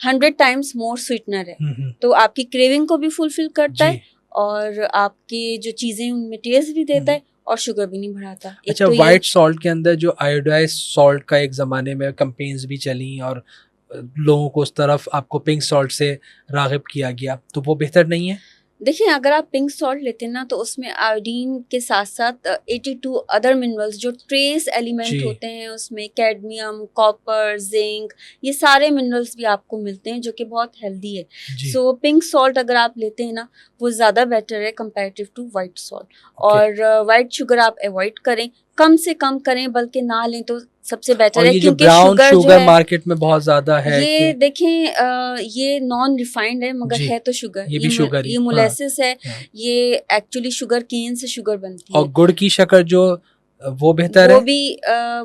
100 टाइम्स मोर स्वीटनर है। हुँ, हुँ। तो आपकी क्रेविंग को भी फुलफिल करता है जी। और आपकी जो चीज़ें उनमें टेस्ट भी देता है और शुगर भी नहीं बढ़ाता। एक अच्छा, तो ये व्हाइट सॉल्ट के अंदर जो आयोडाइज़ सॉल्ट का एक ज़माने में कैंपेन्स भी चली, और लोगों को उस तरफ आपको पिंक सॉल्ट से राग़िब किया गया, तो वो बेहतर नहीं है? देखिए अगर आप पिंक सॉल्ट लेते हैं ना तो उसमें आयोडीन के साथ साथ 82 अदर मिनरल्स जो ट्रेस एलिमेंट जी। होते हैं, उसमें कैडमियम, कॉपर, जिंक, ये सारे मिनरल्स भी आपको मिलते हैं जो कि बहुत हेल्दी है। जी। सो पिंक सॉल्ट अगर आप लेते हैं ना वो ज़्यादा बेटर है comparative to white salt. Okay. और वाइट शुगर आप अवॉइड करें, कम से कम करें, बल्कि ना लें तो सबसे बेटर और है, ये जो क्योंकि ब्राउन शुगर जो शुगर है मार्केट में बहुत ज़्यादा है ये कि देखें ये नॉन रिफाइंड है मगर जी, है तो शुगर। ये भी शुगर ही। ये हाँ, मोलेसिस है, हाँ। ये एक्चुअली शुगर केन से शुगर बनती और है। गुड़ की शक्कर जो वो बेहतर है?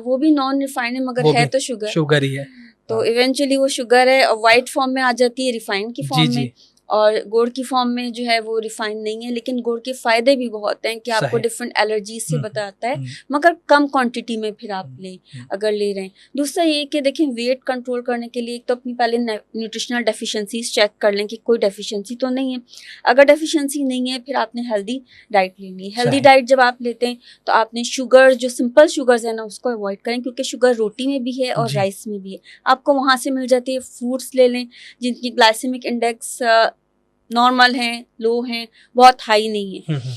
वो भी नॉन रिफाइंड है मगर वो है भी तो शुगर। शुगर ही है। तो हाँ। इवेंचुअली वो शुगर है और वाइट फॉर्म में आ जाती है, रिफाइंड की जी, फॉर्म में। जी। और गुड़ की फॉर्म में जो है वो रिफाइंड नहीं है, लेकिन गुड़ के फायदे भी बहुत हैं कि आपको सही। डिफरेंट एलर्जीज से बताता है, हुँ, मगर कम क्वांटिटी में फिर आप लें हुँ। अगर ले रहे हैं। दूसरा ये कि देखें वेट कंट्रोल करने के लिए एक तो अपनी पहले न्यूट्रिशनल डेफिशिएंसीज चेक कर लें कि कोई डेफिशिएंसी तो नहीं है। अगर डेफिशिएंसी नहीं है फिर आपने हेल्दी डाइट लेनी है। हेल्दी सही। डाइट जब आप लेते हैं तो आपने शुगर, जो सिंपल शुगर्स है ना, उसको अवॉइड करें, क्योंकि शुगर रोटी में भी है और जी। राइस में भी है, आपको वहाँ से मिल जाती है। फ्रूट्स ले लें जिनकी ग्लाइसेमिक इंडेक्स नॉर्मल हैं, लो हैं, बहुत हाई नहीं है। हुँ, हुँ।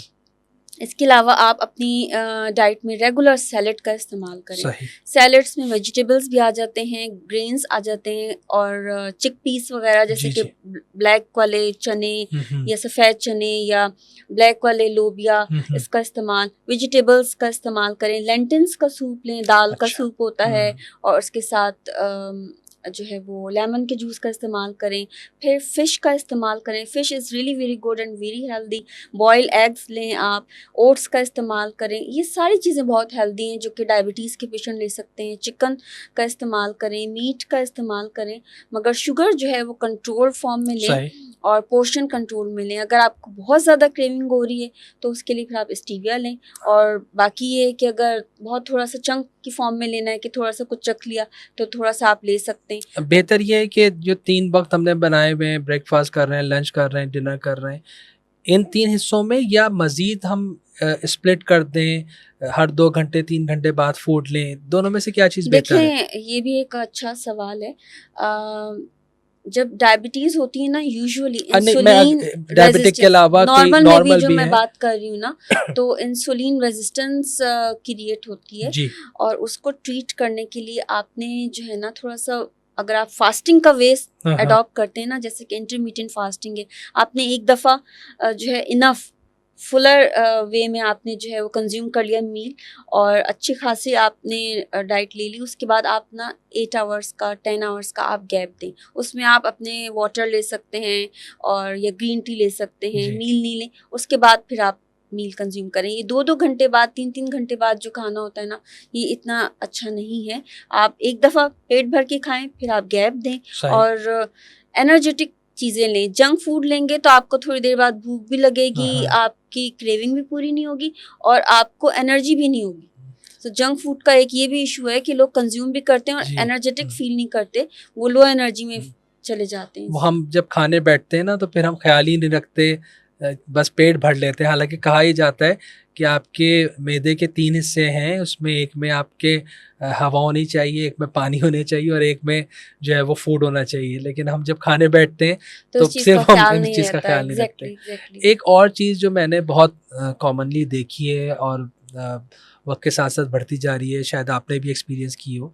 इसके अलावा आप अपनी डाइट में रेगुलर सैलेड का इस्तेमाल करें। सही। सैलेड्स में वेजिटेबल्स भी आ जाते हैं, ग्रेन्स आ जाते हैं और चिक पीस वगैरह, जैसे जी, कि जी। ब्लैक वाले चने हुँ, हुँ। या सफ़ेद चने या ब्लैक वाले लोबिया, हुँ, हुँ। इसका इस्तेमाल, वेजिटेबल्स का इस्तेमाल करें। लेंटिल्स का सूप लें, दाल का अच्छा। सूप होता है, और उसके साथ जो है वो लेमन के जूस का इस्तेमाल करें, फिर फ़िश का इस्तेमाल करें। Fish is really very good and very healthy. Boil eggs लें आप, ओट्स का इस्तेमाल करें। ये सारी चीज़ें बहुत हेल्दी हैं जो कि डायबिटीज़ के पेशेंट ले सकते हैं। चिकन का इस्तेमाल करें, मीट का इस्तेमाल करें, मगर शुगर जो है वो कंट्रोल फॉर्म में लें सही। और पोर्शन कंट्रोल में लें। अगर आपको बहुत ज़्यादा क्रेविंग हो रही है तो उसके लिए फिर आप स्टीविया लें, और बाकी ये है कि अगर बहुत थोड़ा सा चंक की फॉर्म में लेना है कि थोड़ा सा कुछ चख लिया तो थोड़ा सा आप ले सकते हैं। बेहतर ये है कि जो 3 वक़्त हमने बनाए हुए हैं, ब्रेकफ़ास्ट कर रहे हैं, लंच कर रहे हैं, डिनर कर रहे हैं, इन 3 हिस्सों में या मज़ीद हम स्प्लिट कर दें, हर 2 घंटे 3 घंटे बाद फूड लें, दोनों में से क्या चीज़ बेहतर है? देखें, ये भी एक अच्छा सवाल है। जब डायबिटीज़ होती है ना, यूजुअली नहीं, मैं इंसुलिन डायबिटिक के रेजिस्टेंस, अलावा कोई नॉर्मल में भी नॉर्मल जो भी मैं है। बात कर रही हूँ ना, तो इंसुलिन रेजिस्टेंस क्रिएट होती है, जी। और उसको ट्रीट करने के लिए आपने जो है ना थोड़ा सा, अगर आप फास्टिंग का वेस हाँ, हाँ। अडॉप्ट करते हैं ना, जैसे कि इंटरमीडिएट फास्टिंग है, आपने एक दफ़ा जो है इनफ फुलर वे में आपने जो है वो कंज्यूम कर लिया मील, और अच्छी खासी आपने डाइट ले ली, उसके बाद आप ना 8 आवर्स का 10 आवर्स का आप गैप दें। उसमें आप अपने वाटर ले सकते हैं और या ग्रीन टी ले सकते हैं, जी। मील नहीं लें, उसके बाद फिर आप मील कंज्यूम करें। ये 2-2 घंटे बाद, 3-3 घंटे बाद जो खाना होता है ना, ये इतना अच्छा नहीं है। आप एक दफ़ा पेट भर के खाएं, फिर आप गैप दें सही। और एनर्जेटिक चीज़ें लें। जंक फूड लेंगे तो आपको थोड़ी देर बाद भूख भी लगेगी, हाँ, हाँ। आपकी क्रेविंग भी पूरी नहीं होगी और आपको एनर्जी भी नहीं होगी। तो जंक फूड का एक ये भी इशू है कि लोग कंज्यूम भी करते हैं और जी। एनर्जेटिक फील नहीं करते, वो लो एनर्जी में चले जाते हैं। वो हम जब खाने बैठते हैं ना तो फिर हम ख्याल ही नहीं रखते, बस पेट भर लेते हैं। हालाँकि कहा ही जाता है कि आपके मैदे के 3 हिस्से हैं, उसमें एक में आपके हवा होनी चाहिए, एक में पानी होने चाहिए और एक में जो है वो फूड होना चाहिए। लेकिन हम जब खाने बैठते हैं तो तो इस चीज़ का सिर्फ़ हम ख्याल इस नहीं चीज़ का रहता है। ख़्याल नहीं रखते। एग्ज़ैक्टली। एक और चीज़ जो मैंने बहुत कॉमनली देखी है और वक़्त के साथ-साथ बढ़ती जा रही है, शायद आपने भी एक्सपीरियंस की हो,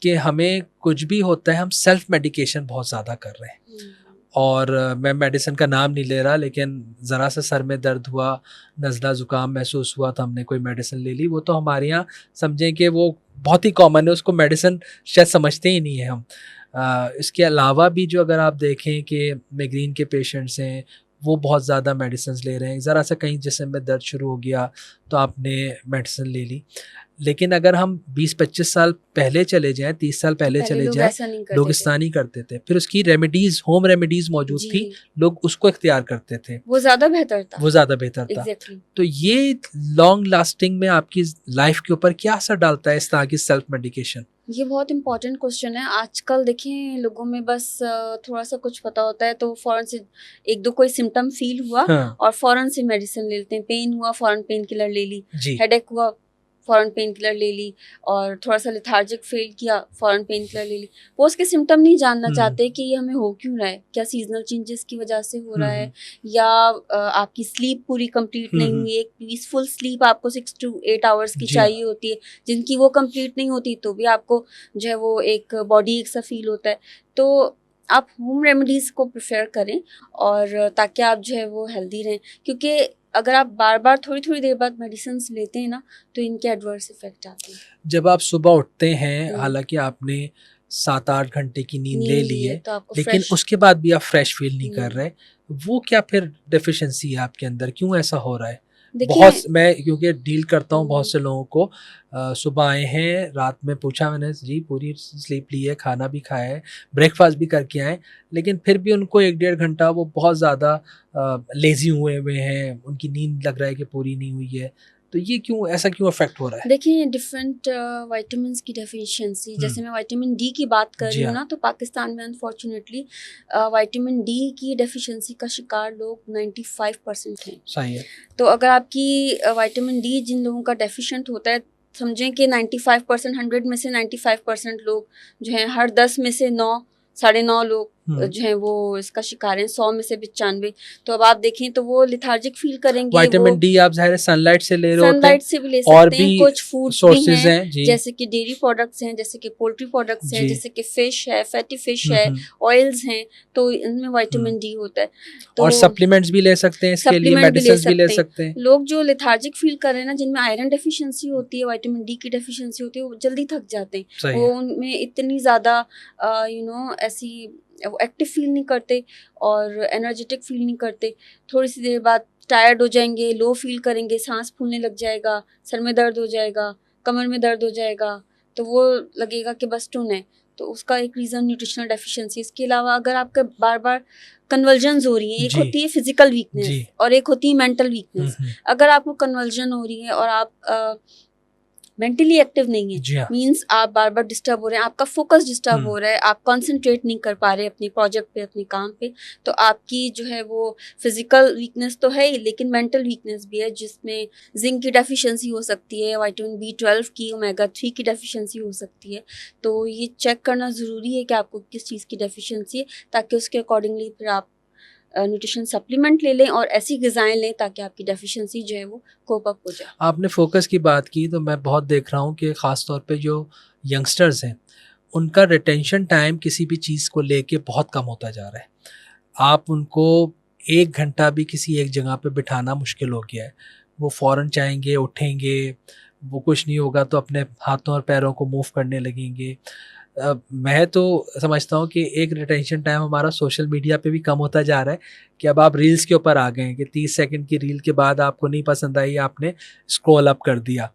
कि हमें कुछ भी होता है, हम सेल्फ मेडिकेशन बहुत ज़्यादा कर रहे हैं। और मैं मेडिसिन का नाम नहीं ले रहा, लेकिन ज़रा सा सर में दर्द हुआ, नज़ला ज़ुकाम महसूस हुआ तो हमने कोई मेडिसिन ले ली। वो तो हमारे यहाँ समझें कि वो बहुत ही कॉमन है, उसको मेडिसिन शायद समझते ही नहीं है हम। इसके अलावा भी जो अगर आप देखें कि माइग्रेन के पेशेंट्स हैं, वो बहुत ज़्यादा मेडिसिन्स ले रहे हैं। ज़रा सा कहीं जिस्म में दर्द शुरू हो गया तो आपने मेडिसिन ले ली। लेकिन अगर हम 20-25 साल पहले चले जाएँ, 30 साल पहले पहले चले लोग जाएँ, ऐसा नहीं करते लोग थे। इस तरह नहीं करते थे। फिर उसकी रेमेडीज़, होम रेमेडीज़ मौजूद थी, जी, लोग उसको इख्तियार करते थे, वो ज़्यादा बेहतर था। वो ज़्यादा बेहतर था। एग्ज़ैक्टली। तो ये लॉन्ग लास्टिंग में आपकी लाइफ़ के ऊपर क्या असर डालता है इस तरह की सेल्फ मेडिकेशन? ये बहुत इम्पोर्टेंट क्वेश्चन है। आजकल देखें, लोगों में बस थोड़ा-सा कुछ पता होता है तो फ़ौरन से 1-2 कोई सिम्पटम फ़ील हुआ हाँ, और फ़ौरन से मेडिसिन ले लेते हैं। पेन हुआ, फ़ौरन पेन किलर ले ली, जी। हेडेक हुआ, फ़ौरन पेन किलर ले ली, और थोड़ा-सा लेथार्जिक फ़ील किया, फ़ौरन पेन किलर ले ली। वो उसके सिम्पटम नहीं जानना हुँ, चाहते कि ये हमें हो क्यों रहा है? क्या सीज़नल चेंजेस की वजह से हो रहा हुँ, है, हुँ, या आपकी स्लीप पूरी कंप्लीट हुँ, नहीं हुँ, हुई है? एक पीसफुल स्लीप आपको 6 टू 8 आवर्स की जी हाँ, चाहिए होती है, जिनकी वो कंप्लीट नहीं होती तो भी आपको जो है वो एक बॉडी एक सा फील होता है। तो आप होम रेमेडीज़ को प्रेफ़र करें, और ताकि आप जो है वो हेल्दी रहें, क्योंकि अगर आप बार-बार थोड़ी-थोड़ी देर बाद मेडिसिन्स लेते हैं ना, तो इनके एडवर्स इफ़ेक्ट आते हैं। जब आप सुबह उठते हैं, हुँ। हालाँकि आपने 7-8 घंटे की नींद ले नींद ली ली है है, तो आपको लेकिन फ्रेश। उसके बाद भी आप फ्रेश फ़ील नहीं कर हुँ। रहे, वो क्या फिर डेफ़िशिएंसी है आपके अंदर? क्यों ऐसा हो रहा है? बहुत देखिए। मैं क्योंकि डील करता हूँ बहुत हुँ। से लोगों को, सुबह आए हैं, रात में पूछा मैंने, जी पूरी स्लीप ली है, खाना भी खाया है, ब्रेकफ़ास्ट भी करके आए, लेकिन फिर भी उनको 1 डेढ़ घंटा वो बहुत ज़्यादा लेज़ी हुए हुए हैं, उनकी नींद लग रहा है कि पूरी नहीं हुई है। तो ये क्यों, ऐसा क्यों अफ़ेक्ट हो रहा है? देखिए, डिफरेंट विटामिन्स की डेफिशिएंसी, हुँ, जैसे मैं विटामिन डी की बात कर जी रही हूँ हाँ, ना, तो पाकिस्तान में अनफॉर्चुनेटली विटामिन डी की डेफिशिएंसी का शिकार लोग 95% हैं। सही है। तो अगर आपकी विटामिन डी जिन लोगों का डेफिशिएंट होता है, समझें कि 95% 100 में से 95% लोग जो हैं, हर 10 में से 9, साढ़े 9 लोग जो है वो इसका शिकार हैं, 100 में से 95। तो अब आप देखें तो वो लिथार्जिक फील करेंगे। विटामिन डी आप ज़ाहिर है सनलाइट से ले रहे होते हैं, सनलाइट से भी ले और सकते हैं, भी कुछ फूड्स भी सोर्सेज हैं हैं जी। जैसे कि डेयरी प्रोडक्ट्स हैं, जैसे कि पोल्ट्री प्रोडक्ट्स हैं, जी। जैसे कि फिश है, फैटी फिश है, हम्म, ऑयल्स हैं, तो इनमें विटामिन डी होता है। तो और सप्लीमेंट्स भी ले सकते हैं इसके लिए, सप्लीमेंट भी ले मेडिसिन भी ले सकते सकते हैं। लोग जो लेथार्जिक फील कर रहे हैं ना, जिनमें आयरन डेफिशिएंसी होती है, विटामिन डी की डेफिशिएंसी होती है, वो जल्दी थक जाते हैं। सही वो है। उनमें इतनी ज़्यादा ऐसी वो एक्टिव फील नहीं करते और एनर्जेटिक फील नहीं करते। थोड़ी सी देर बाद टायर्ड हो जाएंगे, लो फील करेंगे, सांस फूलने लग जाएगा, सर में दर्द हो जाएगा, कमर में दर्द हो जाएगा, तो वो लगेगा कि बस टून है। तो उसका एक रीज़न न्यूट्रिशनल डेफिशिएंसी। इसके अलावा अगर आपके बार बार कन्वर्जन्स हो रही हैं, एक जी। होती है फिजिकल वीकनेस जी। और एक होती है मेंटल वीकनेस। अगर आपको कन्वर्जन हो रही है और आप मेंटली एक्टिव नहीं है, जी हाँ। मींस आप बार बार डिस्टर्ब हो रहे हैं, आपका फोकस डिस्टर्ब हो हम्म। रहा है, आप कंसंट्रेट नहीं कर पा रहे अपने प्रोजेक्ट पे, अपने काम पे, तो आपकी जो है वो फिजिकल वीकनेस तो है ही, लेकिन मेंटल वीकनेस भी है, जिसमें जिंक की डेफिशिएंसी हो सकती है, विटामिन B12 की, ओमेगा 3 की डेफिशिएंसी हो सकती है। तो ये चेक करना ज़रूरी है कि आपको किस चीज़ की डेफिशिएंसी है, ताकि उसके अकॉर्डिंगली फिर आप न्यूट्रिशन सप्लीमेंट ले लें और ऐसी ग़िज़ाएँ लें ताकि आपकी डेफिशिएंसी जो है वो कोप अप हो जाए। आपने फोकस की बात की, तो मैं बहुत देख रहा हूँ कि ख़ास तौर पे जो यंगस्टर्स हैं, उनका रिटेंशन टाइम किसी भी चीज़ को लेके बहुत कम होता जा रहा है। आप उनको 1 घंटा भी किसी एक जगह पे बिठाना मुश्किल हो गया है। वो फ़ौरन चाहेंगे, उठेंगे, वो कुछ नहीं होगा तो अपने हाथों और पैरों को मूव करने लगेंगे। मैं तो समझता हूँ कि एक रिटेंशन टाइम हमारा सोशल मीडिया पे भी कम होता जा रहा है, कि अब आप रील्स के ऊपर आ गए हैं कि 30 सेकंड की रील के बाद आपको नहीं पसंद आई, आपने स्क्रॉल अप कर दिया।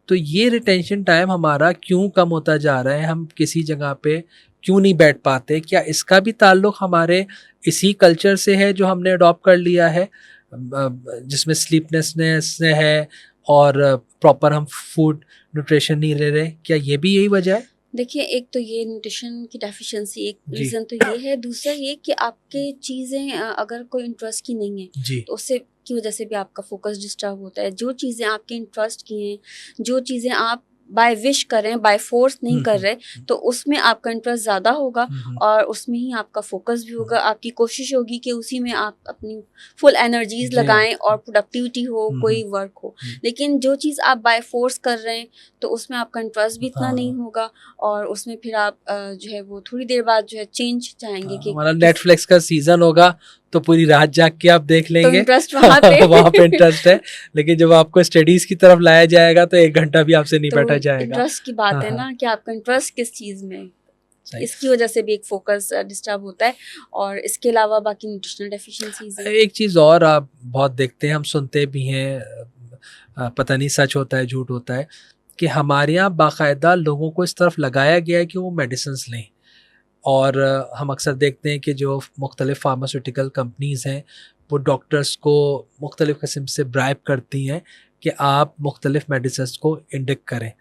तो ये रिटेंशन टाइम हमारा क्यों कम होता जा रहा है? हम किसी जगह पे क्यों नहीं बैठ पाते? क्या इसका भी ताल्लुक हमारे इसी कल्चर से है जो हमने अडॉप्ट कर लिया है, जिसमें स्लीपनेसनेस है और प्रॉपर हम फूड न्यूट्रिशन नहीं ले रहे? क्या ये भी यही वजह है? देखिए, एक तो ये न्यूट्रिशन की डेफिशिएंसी एक जी। रीज़न तो ये है, दूसरा ये कि आपके चीज़ें अगर कोई इंटरेस्ट की नहीं है जी। तो उससे की वजह से भी आपका फोकस डिस्टर्ब होता है। जो चीज़ें आपके इंटरेस्ट की हैं, जो चीज़ें आप बाय विश कर रहे हैं, बाय फोर्स नहीं कर रहे, तो उसमें आपका इंटरेस्ट ज़्यादा होगा और उसमें ही आपका फोकस भी होगा। आपकी कोशिश होगी कि उसी में आप अपनी फुल एनर्जीज जी हाँ। लगाएं और प्रोडक्टिविटी हो, कोई वर्क हो। लेकिन जो चीज़ आप बाय फोर्स कर रहे हैं तो उसमें आपका इंटरेस्ट भी इतना नहीं होगा और उसमें फिर आप जो है वो थोड़ी देर बाद जो है चेंज चाहेंगे कि हमारा नेटफ्लिक्स का सीजन होगा तो पूरी रात जाग के आप देख तो लेंगे, इंटरेस्ट वहाँ पे वहाँ पे इंटरेस्ट है। लेकिन जब आपको स्टडीज की तरफ लाया जाएगा तो 1 घंटा भी आपसे नहीं तो बैठा जाएगा। इंटरेस्ट की बात हाँ, है हाँ। ना कि आपका इंटरेस्ट किस चीज़ में है। सही। इसकी वजह से भी एक फोकस डिस्टर्ब होता है और इसके अलावा बाकी न्यूट्रिशनल डेफिशिएंसीज है। एक चीज़ और आप बहुत देखते हैं, हम सुनते भी हैं, पता नहीं सच होता है झूठ होता है, कि हमारे यहाँ बाकायदा लोगों को इस तरफ लगाया गया है कि वो मेडिसिन्स लें। और हम अक्सर देखते हैं कि जो मुख्तलिफ़ फार्मास्यूटिकल कंपनीज़ हैं वो डॉक्टर्स को मुख्तलिफ़ किस्म से ब्राइब करती हैं कि आप मुख्तलिफ़ मेडिसिन्स को इंजेक्ट करें।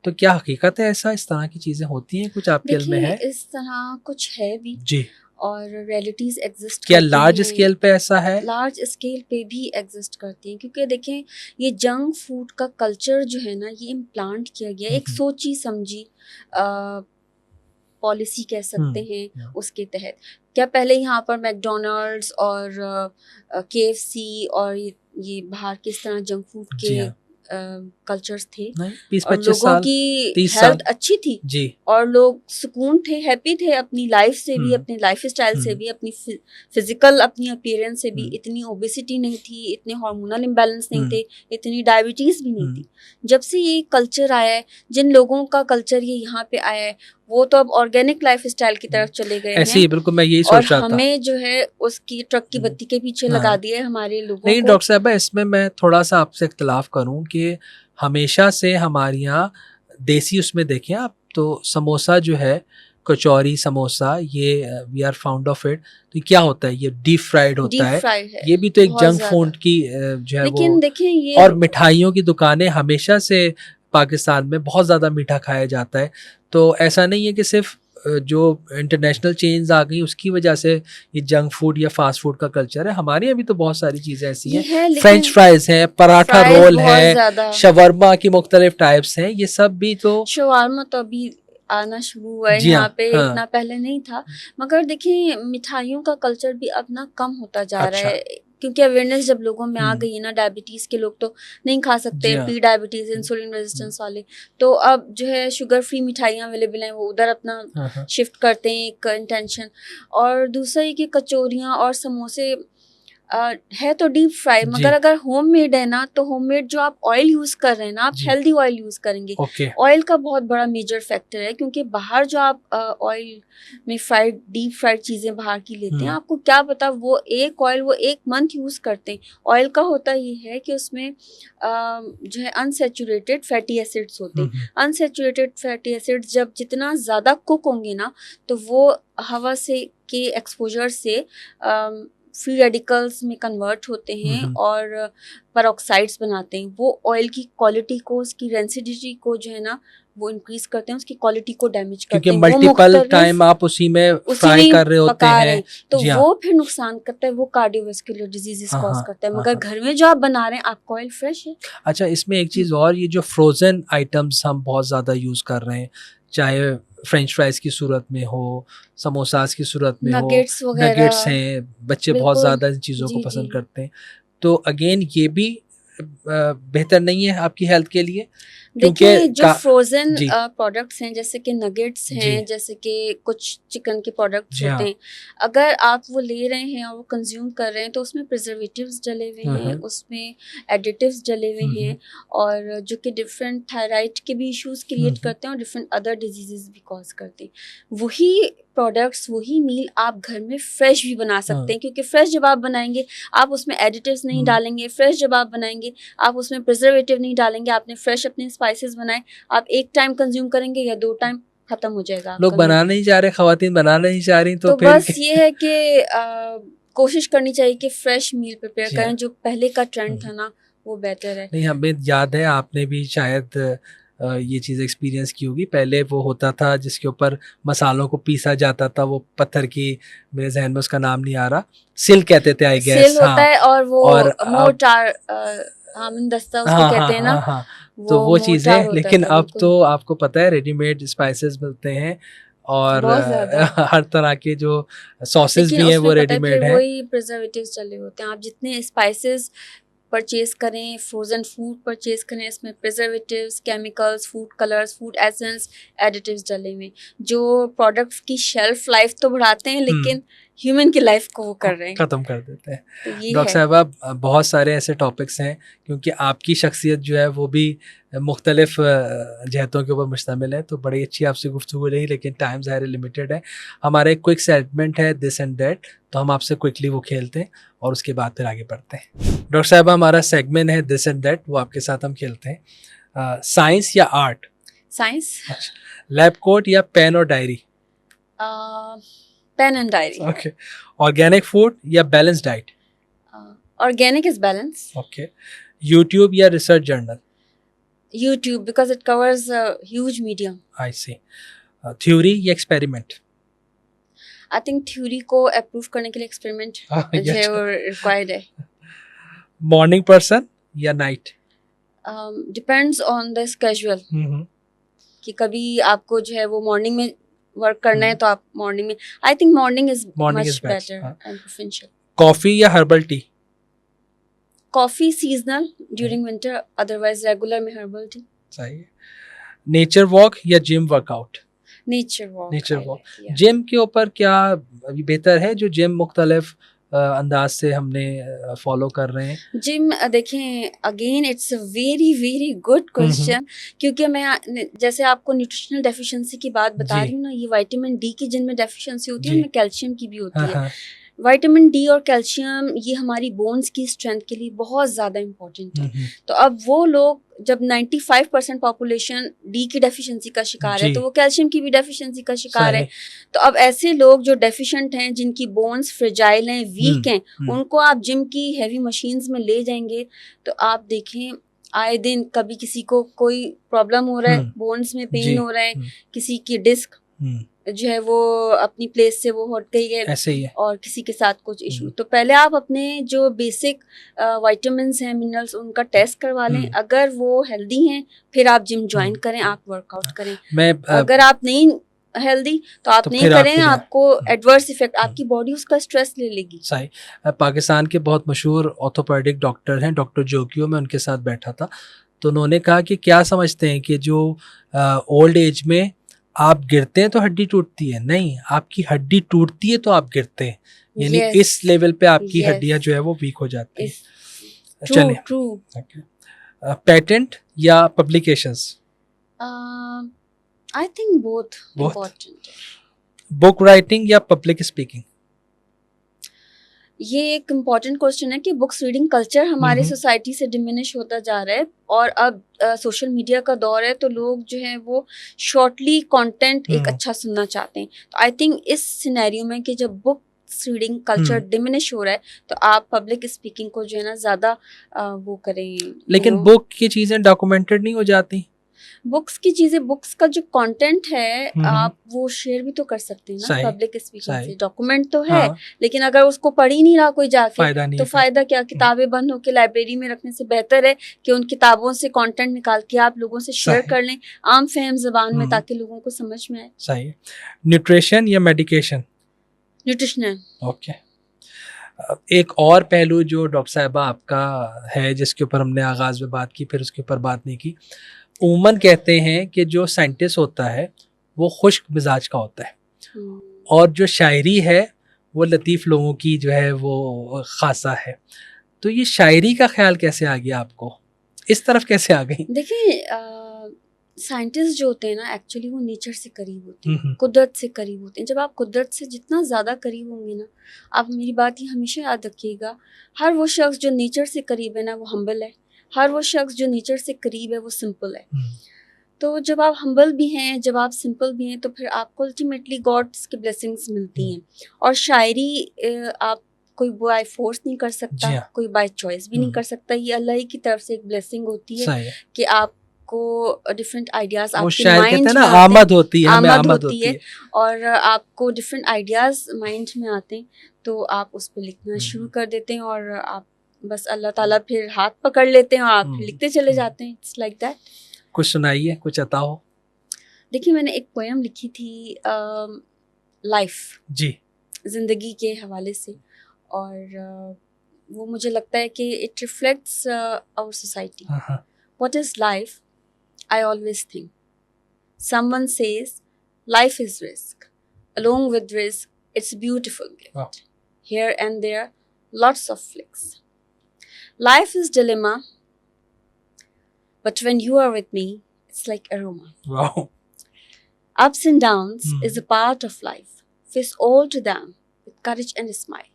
तो क्या हकीकत है ऐसा, इस तरह की चीज़ें होती हैं, कुछ आपके इल्म में है? देखिए, इस तरह कुछ है भी जी। और रियलिटीज़ एग्जिस्ट क्या करती लार्ज हैं। स्केल पे ऐसा है? लार्ज स्केल पे भी एग्जिस्ट करती हैं, क्योंकि देखें ये जंक फूड का कल्चर जो है ना, ये इम्प्लांट किया गया है एक सोची समझी पॉलिसी कह सकते हैं उसके तहत। क्या पहले यहाँ पर मैकडोनल्ड्स और KFC और ये बाहर किस तरह जंक फूड जी के हाँ। कल्चर्स थे नहीं, और 20-25 लोगों साल, की 30 हेल्थ साल। अच्छी थी जी। और लोग सुकून थे, हैप्पी थे अपनी लाइफ से भी, अपनी लाइफ स्टाइल से भी, अपनी फिजिकल अपनी अपीयरेंस से भी। इतनी ओबेसिटी नहीं थी, इतने हार्मोनल इम्बैलेंस नहीं थे, इतनी डायबिटीज़ भी नहीं थी। जब से ये कल्चर आया है, जिन लोगों का कल्चर ये यहाँ पे आया है, वो तो अब ऑर्गेनिक लाइफ स्टाइल की तरफ चले गए ऐसे ही, बिल्कुल मैं यही और सोच रहा था। हमें जो है उसकी ट्रक की बत्ती के पीछे लगा दिया है हमारे लोगों नहीं को। डॉक्टर साहब, इसमें मैं थोड़ा सा आपसे इख्तलाफ करूं कि हमेशा से हमारे यहाँ देसी उसमें देखें आप तो समोसा जो है, कचौरी समोसा, ये we are found of it. तो क्या होता है, ये डीप फ्राइड होता डीप है, फ्राई है, ये भी तो एक बहुत जंक ज़्यादा। फूड की जो है लेकिन वो। देखें ये और मिठाइयों की दुकानें, हमेशा से पाकिस्तान में बहुत ज़्यादा मीठा खाया जाता है। तो ऐसा नहीं है कि सिर्फ जो इंटरनेशनल चेन्स आ गई उसकी वजह से ये जंक फूड या फास्ट फूड का कल्चर है। हमारे यहाँ भी तो बहुत सारी चीज़ें ऐसी ये हैं, है, लेकिन फ्रेंच फ्राइज हैं, पराठा फ्राइज रोल बहुत है, ज़्यादा। शवरमा की मुख्तलिफ टाइप्स हैं, ये सब भी तो। शवारमा तो अभी आना शुरू हुआ है जी हाँ, यहाँ पे, हाँ। इतना पहले नहीं था। मगर देखिए मिठाइयों का कल्चर भी अब ना कम होता जा रहा अच्छा। है, क्योंकि अवेयरनेस जब लोगों में आ हम्म, गई है ना, डायबिटीज़ के लोग तो नहीं खा जी सकते, हाँ। प्री डायबिटीज़, इंसुलिन रेजिस्टेंस वाले, तो अब जो है शुगर फ्री मिठाइयाँ अवेलेबल हैं, वो उधर अपना हाँ, हाँ। शिफ्ट करते हैं एक इंटेंशन। और दूसरा ये कि कचौरियाँ और समोसे है तो डीप फ्राई, जी। मगर अगर होममेड है ना, तो होममेड जो आप ऑयल यूज़ कर रहे हैं ना, आप जी। हेल्दी ऑयल यूज़ करेंगे। ओके। ऑयल का बहुत बड़ा मेजर फैक्टर है, क्योंकि बाहर जो आप ऑयल में फ्राइड, डीप फ्राइड चीज़ें बाहर की लेते हैं, आपको क्या पता वो एक ऑयल वो 1 मंथ यूज़ करते हैं। ऑयल का होता ये है कि उसमें जो है अनसैचुरेटेड फैटी एसिड्स होते हैं। अनसैचुरेटेड फैटी एसिड्स जब जितना ज़्यादा कुक होंगे ना, तो वो हवा से के एक्सपोजर से फ्री रेडिकल्स में कन्वर्ट होते हैं और पेरोक्साइड्स बनाते हैं। वो ऑयल की क्वालिटी को, उसकी रेंसिडिटी को जो है ना, वो इंक्रीज करते हैं, उसकी क्वालिटी को डैमेज करते क्योंकि हैं। वो मल्टीपल मुख्तलिफ टाइम आप उसी में फ्राई कर रहे होते पका रहे हैं। हैं, तो जी हाँ। वो फिर नुकसान करता है, वो कार्डियोवास्कुलर डिजीजेस हाँ, कॉज हाँ, करता है। हाँ, मगर हाँ। घर में जो आप बना रहे हैं, आपका ऑयल फ्रेश है। अच्छा, इसमें एक चीज़ और, ये जो फ्रोज़न आइटम्स हम बहुत ज़्यादा यूज़ कर रहे हैं, चाहे फ्रेंच फ्राइज़ की सूरत में हो, समोसास की सूरत में हो, नगेट्स वगैरह, नगेट्स हैं, बच्चे बहुत बिल्कुल। ज़्यादा इन चीज़ों को जी पसंद जी, करते हैं। तो अगेन ये भी बेहतर नहीं है आपकी हेल्थ के लिए, क्योंकि देखिए जो फ्रोजन जी, प्रोडक्ट्स हैं, जैसे कि नगेट्स जी, हैं, जैसे कि कुछ चिकन के प्रोडक्ट्स जी होते हाँ। हैं, अगर आप वो ले रहे हैं और वो कंज्यूम कर रहे हैं, तो उसमें प्रिजर्वेटिव्स डले हुए हैं, उसमें एडिटिव्स डले हुए हैं, और जो कि डिफरेंट थायराइड के भी इश्यूज क्रिएट करते हैं और डिफरेंट अदर डिजीजेस भी कॉज करते हैं। वही प्रोडक्ट्स, वही मील आप घर में फ्रेश भी बना सकते हैं, क्योंकि फ्रेश जब आप बनाएंगे, आप उसमें एडिटिव्स नहीं डालेंगे। फ्रेश जब आप बनाएंगे, आप उसमें प्रिजर्वेटिव नहीं डालेंगे। आपने फ्रेश अपने स्पाइसेस बनाए, आप एक टाइम कंज्यूम करेंगे या 2 टाइम, खत्म हो जाएगा लोग आपका मील। बनाना नहीं चाह रहे, खवातीन बनाना नहीं चाह रही, तो तो फिर बस ये है कि कोशिश करनी चाहिए कि फ्रेश मील प्रिपेयर जी हाँ। करें। जो पहले का ट्रेंड था ना, वो बेहतर है। नहीं, हमें याद है, आपने भी शायद ये चीज़ एक्सपीरियंस की होगी। पहले वो होता था जिसके ऊपर मसालों को पीसा जाता था, वो पत्थर की, मेरे ज़हन में उसका नाम नहीं आ रहा, सिल कहते थे आई गेस। सेल होता हाँ, है, और वो और अब मोटार, हामिन-दस्ता उसको हाँ, कहते हाँ, हैं ना, हाँ, हाँ। तो वो वो मोटार चीज़ें, होता लेकिन था, अब बिल्कुल। तो आपको पता है रेडीमेड स्पाइसेस मिलते हैं, और बहुत ज़्यादा। हर तरह के जो सॉसेस लेकिन भी हैं उसमें वो पता है फिर रेडीमेड हैं। वही प्रिजर्वेटिव्स डले होते हैं। आप जितने स्पाइसेस परचेज करें, फ्रोजन फूड परचेज करें, इसमें preservatives, chemicals, food colours, food essence, additives डले हुए, जो प्रोडक्ट्स की शेल्फ लाइफ तो बढ़ाते हैं, लेकिन ह्यूमन की लाइफ को वो कर रहे हैं। ख़त्म कर देते हैं। तो ये डॉक्टर है। साहिबा, बहुत सारे ऐसे टॉपिक्स हैं, क्योंकि आपकी शख्सियत जो है वो भी मुख्तलिफ जहतों के ऊपर मुश्तमिल है, तो बड़ी अच्छी आपसे गुफ्तगू रही, लेकिन टाइम ज़ाहिर लिमिटेड है। हमारा एक क्विक सेगमेंट है दिस एंड दैट, तो हम आपसे क्विकली वो खेलते हैं और उसके बाद फिर आगे बढ़ते हैं। डॉक्टर साहिबा, हमारा सेगमेंट है दिस एंड दैट, वो आपके साथ हम खेलते हैं। साइंस या आर्ट? साइंस। लैब कोट या पेन और diary? Pen and diary. Okay. Organic food या balance diet? Organic is balance. Okay. YouTube या research journal? YouTube, because it covers a huge medium. I see. Theory या एक्सपेरिमेंट? I think थ्योरी को अप्रूव करने के लिए एक्सपेरिमेंट जो है वो रिक्वायर्ड है। मॉर्निंग पर्सन या night? Depends on the schedule, कि कभी आपको जो है वो मॉर्निंग में वर्क करना है, तो आप मॉर्निंग में। I think morning is much better and preferential. Coffee या herbal tea? Coffee seasonal during winter, otherwise regular में हर्बल टी। सही है। नेचर वॉक या gym workout? Nature walk. Nature walk. Gym के ऊपर क्या अभी बेहतर है, जो जिम मुख्तलिफ अंदाज से हमने फॉलो कर रहे हैं? जिम देखें, again it's a very very good question, क्योंकि मैं जैसे आपको न्यूट्रिशनल डेफिशिएंसी की बात बता रही हूँ ना, ये विटामिन डी की जिनमें डेफिशिएंसी होती है, उनमें कैल्शियम की भी होती है। विटामिन डी और कैल्शियम ये हमारी बोन्स की स्ट्रेंथ के लिए बहुत ज़्यादा इम्पोर्टेंट है। तो अब वो लोग जब 95% पॉपुलेशन डी की डेफिशिएंसी का शिकार है, तो वो कैल्शियम की भी डेफिशिएंसी का शिकार है। तो अब ऐसे लोग जो डेफिशिएंट हैं, जिनकी बोन्स फ्रेजाइल हैं, वीक हैं, उनको आप जिम की हैवी मशीन्स में ले जाएंगे, तो आप देखें आए दिन कभी किसी को कोई प्रॉब्लम हो रहा है, बोन्स में पेन हो रहा है, किसी की डिस्क जो है वो अपनी प्लेस से वो हट गई है, ऐसे ही है। और किसी के साथ कुछ इशू, तो पहले आप अपने जो बेसिक विटामिन्स हैं, मिनरल्स, उनका टेस्ट करवा लें। अगर वो हेल्दी हैं फिर आप जिम ज्वाइन करें, आप वर्कआउट करें। मैं अगर आप नहीं हेल्दी तो आप तो नहीं फिर आप करें, फिर आपको एडवर्स इफेक्ट, आपकी बॉडी उसका स्ट्रेस ले लेगी। सही। पाकिस्तान के बहुत मशहूर ऑर्थोपेडिक डॉक्टर हैं डॉक्टर जोगियो, मैं उनके साथ बैठा था, तो उन्होंने कहा कि क्या समझते हैं कि जो ओल्ड एज में आप गिरते हैं तो हड्डी टूटती है? नहीं, आपकी हड्डी टूटती है तो आप गिरते हैं, यानी Yes, इस लेवल पे आपकी yes, हड्डियां जो है वो वीक हो जाती हैं। ट्रू चलिए, ट्रू। पेटेंट या publications? I think both Both? Important. Book writing या पब्लिक स्पीकिंग? ये एक इम्पॉर्टेंट क्वेश्चन है कि बुक्स रीडिंग कल्चर हमारे सोसाइटी से डिमिनिश होता जा रहा है, और अब सोशल मीडिया का दौर है, तो लोग जो है वो शॉर्टली कंटेंट एक अच्छा सुनना चाहते हैं। तो आई थिंक इस सिनेरियो में कि जब बुक्स रीडिंग कल्चर डिमिनिश हो रहा है, तो आप पब्लिक स्पीकिंग को जो है ना ज़्यादा वो करें। लेकिन बुक की चीज़ें डॉक्यूमेंटेड नहीं हो जाती? बुक्स की चीजें, बुक्स का जो कंटेंट है आप वो शेयर भी तो कर सकते हैं ना पब्लिक स्पीकिंग से। डॉक्यूमेंट तो है, लेकिन अगर उसको पढ़ ही नहीं रहा कोई जाके, तो फायदा क्या? किताबें बंद होकर लाइब्रेरी में रखने से बेहतर है कि उन किताबों से कंटेंट निकाल के आप लोगों से शेयर कर लें आम फहम जबान में, ताकि लोगों को समझ में आए। सही है। न्यूट्रिशन या मेडिकेशन? न्यूट्रिशनल। ओके। एक और पहलू जो डॉक्टर साहिबा आपका है, जिसके ऊपर हमने आगाज में बात की, फिर उसके ऊपर बात नहीं की। उमन कहते हैं कि जो साइंटिस्ट होता है वो खुश्क मिजाज का होता है, और जो शायरी है वो लतीफ़ लोगों की जो है वो खासा है। तो ये शायरी का ख्याल कैसे आ गया आपको, इस तरफ कैसे आ गई? देखिए, साइंटिस्ट जो होते हैं ना, एक्चुअली वो नेचर से करीब होते हैं, कुदरत से करीब होते हैं। जब आप कुदरत से जितना ज़्यादा करीब होंगे ना, आप मेरी बात ही हमेशा याद रखिएगा, हर वो शख्स जो नेचर से करीब है ना, वो हम्बल है। हर वो शख्स जो नेचर से करीब है वो सिंपल है। तो जब आप हम्बल भी हैं, जब आप सिंपल भी हैं, तो फिर आपको अल्टीमेटली गॉड्स की ब्लेसिंग्स मिलती हैं। और शायरी आप कोई बाय फोर्स नहीं कर सकता, कोई बाय चॉइस भी नहीं कर सकता। ये अल्लाह ही की तरफ से एक ब्लेसिंग होती है कि आपको डिफरेंट आइडियाज आपके माइंड में आमद होती है, आमद होती है, और आपको डिफरेंट आइडियाज माइंड में आते हैं, तो आप उस पर लिखना शुरू कर देते हैं, और आप बस अल्लाह ताला फिर हाथ पकड़ लेते हैं और आप लिखते चले जाते हैं। It's like that. कुछ सुनाइए, कुछ अता हो। देखिए, मैंने एक पोएम लिखी थी लाइफ जी, जिंदगी के हवाले से, और वो मुझे लगता है कि it reflects our society. What is life? I always think someone says life is risk, along with risk it's beautiful gift, here and there lots of flicks. Life is dilemma, but when you are with me, it's like aroma. Wow. Ups and downs is a part of life. Face all to them with courage and a smile.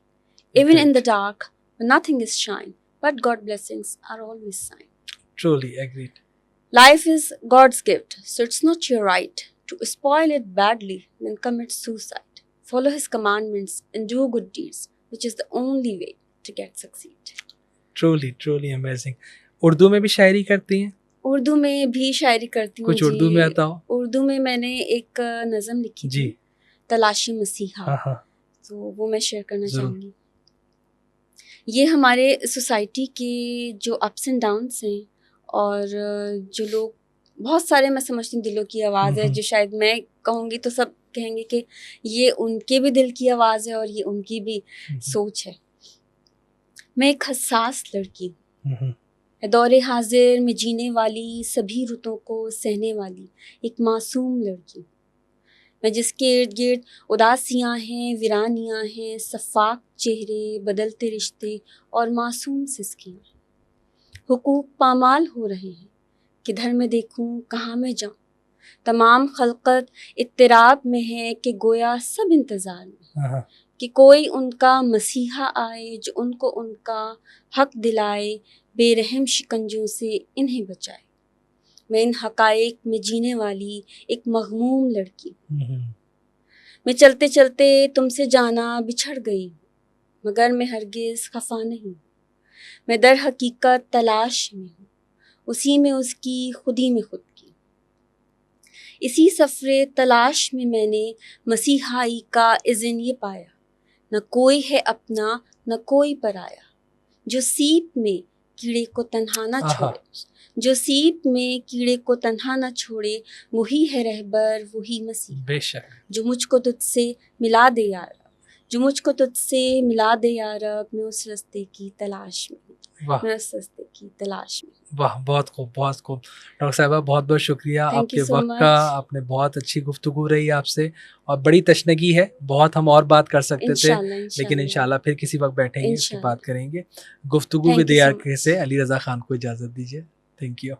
Even in the dark, when nothing is shine, but God blessings are always sign. Truly agreed. Life is God's gift, so it's not your right to spoil it badly, then commit suicide. Follow His commandments and do good deeds, which is the only way to get succeed. Truly amazing. Urdu में भी शायरी करती हैं? उर्दू में भी शायरी करती हूँ। कुछ उर्दू में आता हो? उर्दू में मैंने एक नज़म लिखी थी, तलाशी मसीहा, तो वो मैं शेयर करना चाहूँगी। ये हमारे सोसाइटी के जो अप्स एंड डाउन्स हैं, और जो लोग, बहुत सारे मैं समझती हूँ दिलों की आवाज़ है, जो शायद मैं कहूँगी तो सब कहेंगे कि ये उनके भी दिल की आवाज़ है और ये उनकी भी सोच है। मैं एक हसास लड़की हूँ, दौरे हाजिर में जीने वाली, सभी रुतों को सहने वाली एक मासूम लड़की। मैं जिसके इर्द गिर्द उदासियाँ हैं, वीरानियाँ हैं, सफ़ाक चेहरे, बदलते रिश्ते और मासूम सिसकियाँ। हुकूक पामाल हो रहे हैं, किधर मैं देखूँ, कहाँ मैं जाऊँ। तमाम खलकत इत्तिराब में है कि गोया सब इंतज़ार में, कि कोई उनका मसीहा आए जो उनको उनका हक दिलाए, बेरहम शिकंजों से इन्हें बचाए। मैं इन हकाइक में जीने वाली एक मग़मूम लड़की। मैं चलते चलते तुमसे जाना बिछड़ गई, मगर मैं हरगिज़ खफा नहीं। मैं दर हकीकत तलाश में हूँ, उसी में उसकी, खुदी में खुद की। इसी सफ़रे तलाश में मैंने मसीहाई का इज़्न ये पाया, न कोई है अपना न कोई पराया, जो सीप में कीड़े को तन्हा न आहा। छोड़े, जो सीप में कीड़े को तन्हा न छोड़े, वही है रहबर वही मसीह, बेशक। जो मुझको तुझसे मिला दे यार, जो मुझको तुझसे मिला दे यार, मैं उस रास्ते की तलाश में हूँ, वाह मैं उस रास्ते की तलाश में हूँ। वाह, बहुत खूब, बहुत खूब। डॉक्टर साहिबा बहुत बहुत शुक्रिया Thank आपके you so वक्त का, much. आपने बहुत अच्छी गुफ्तगू रही आपसे और बड़ी तशनगी है, बहुत हम और बात कर सकते थे, इंशाल्लाह लेकिन इंशाल्लाह इंशाल्लाह फिर किसी वक्त बैठेंगे, फिर इंशाल्लाह। बात करेंगे। गुफ्तगू Thank with you so AR much. से अली रज़ा खान को इजाज़त दीजिए। Thank you.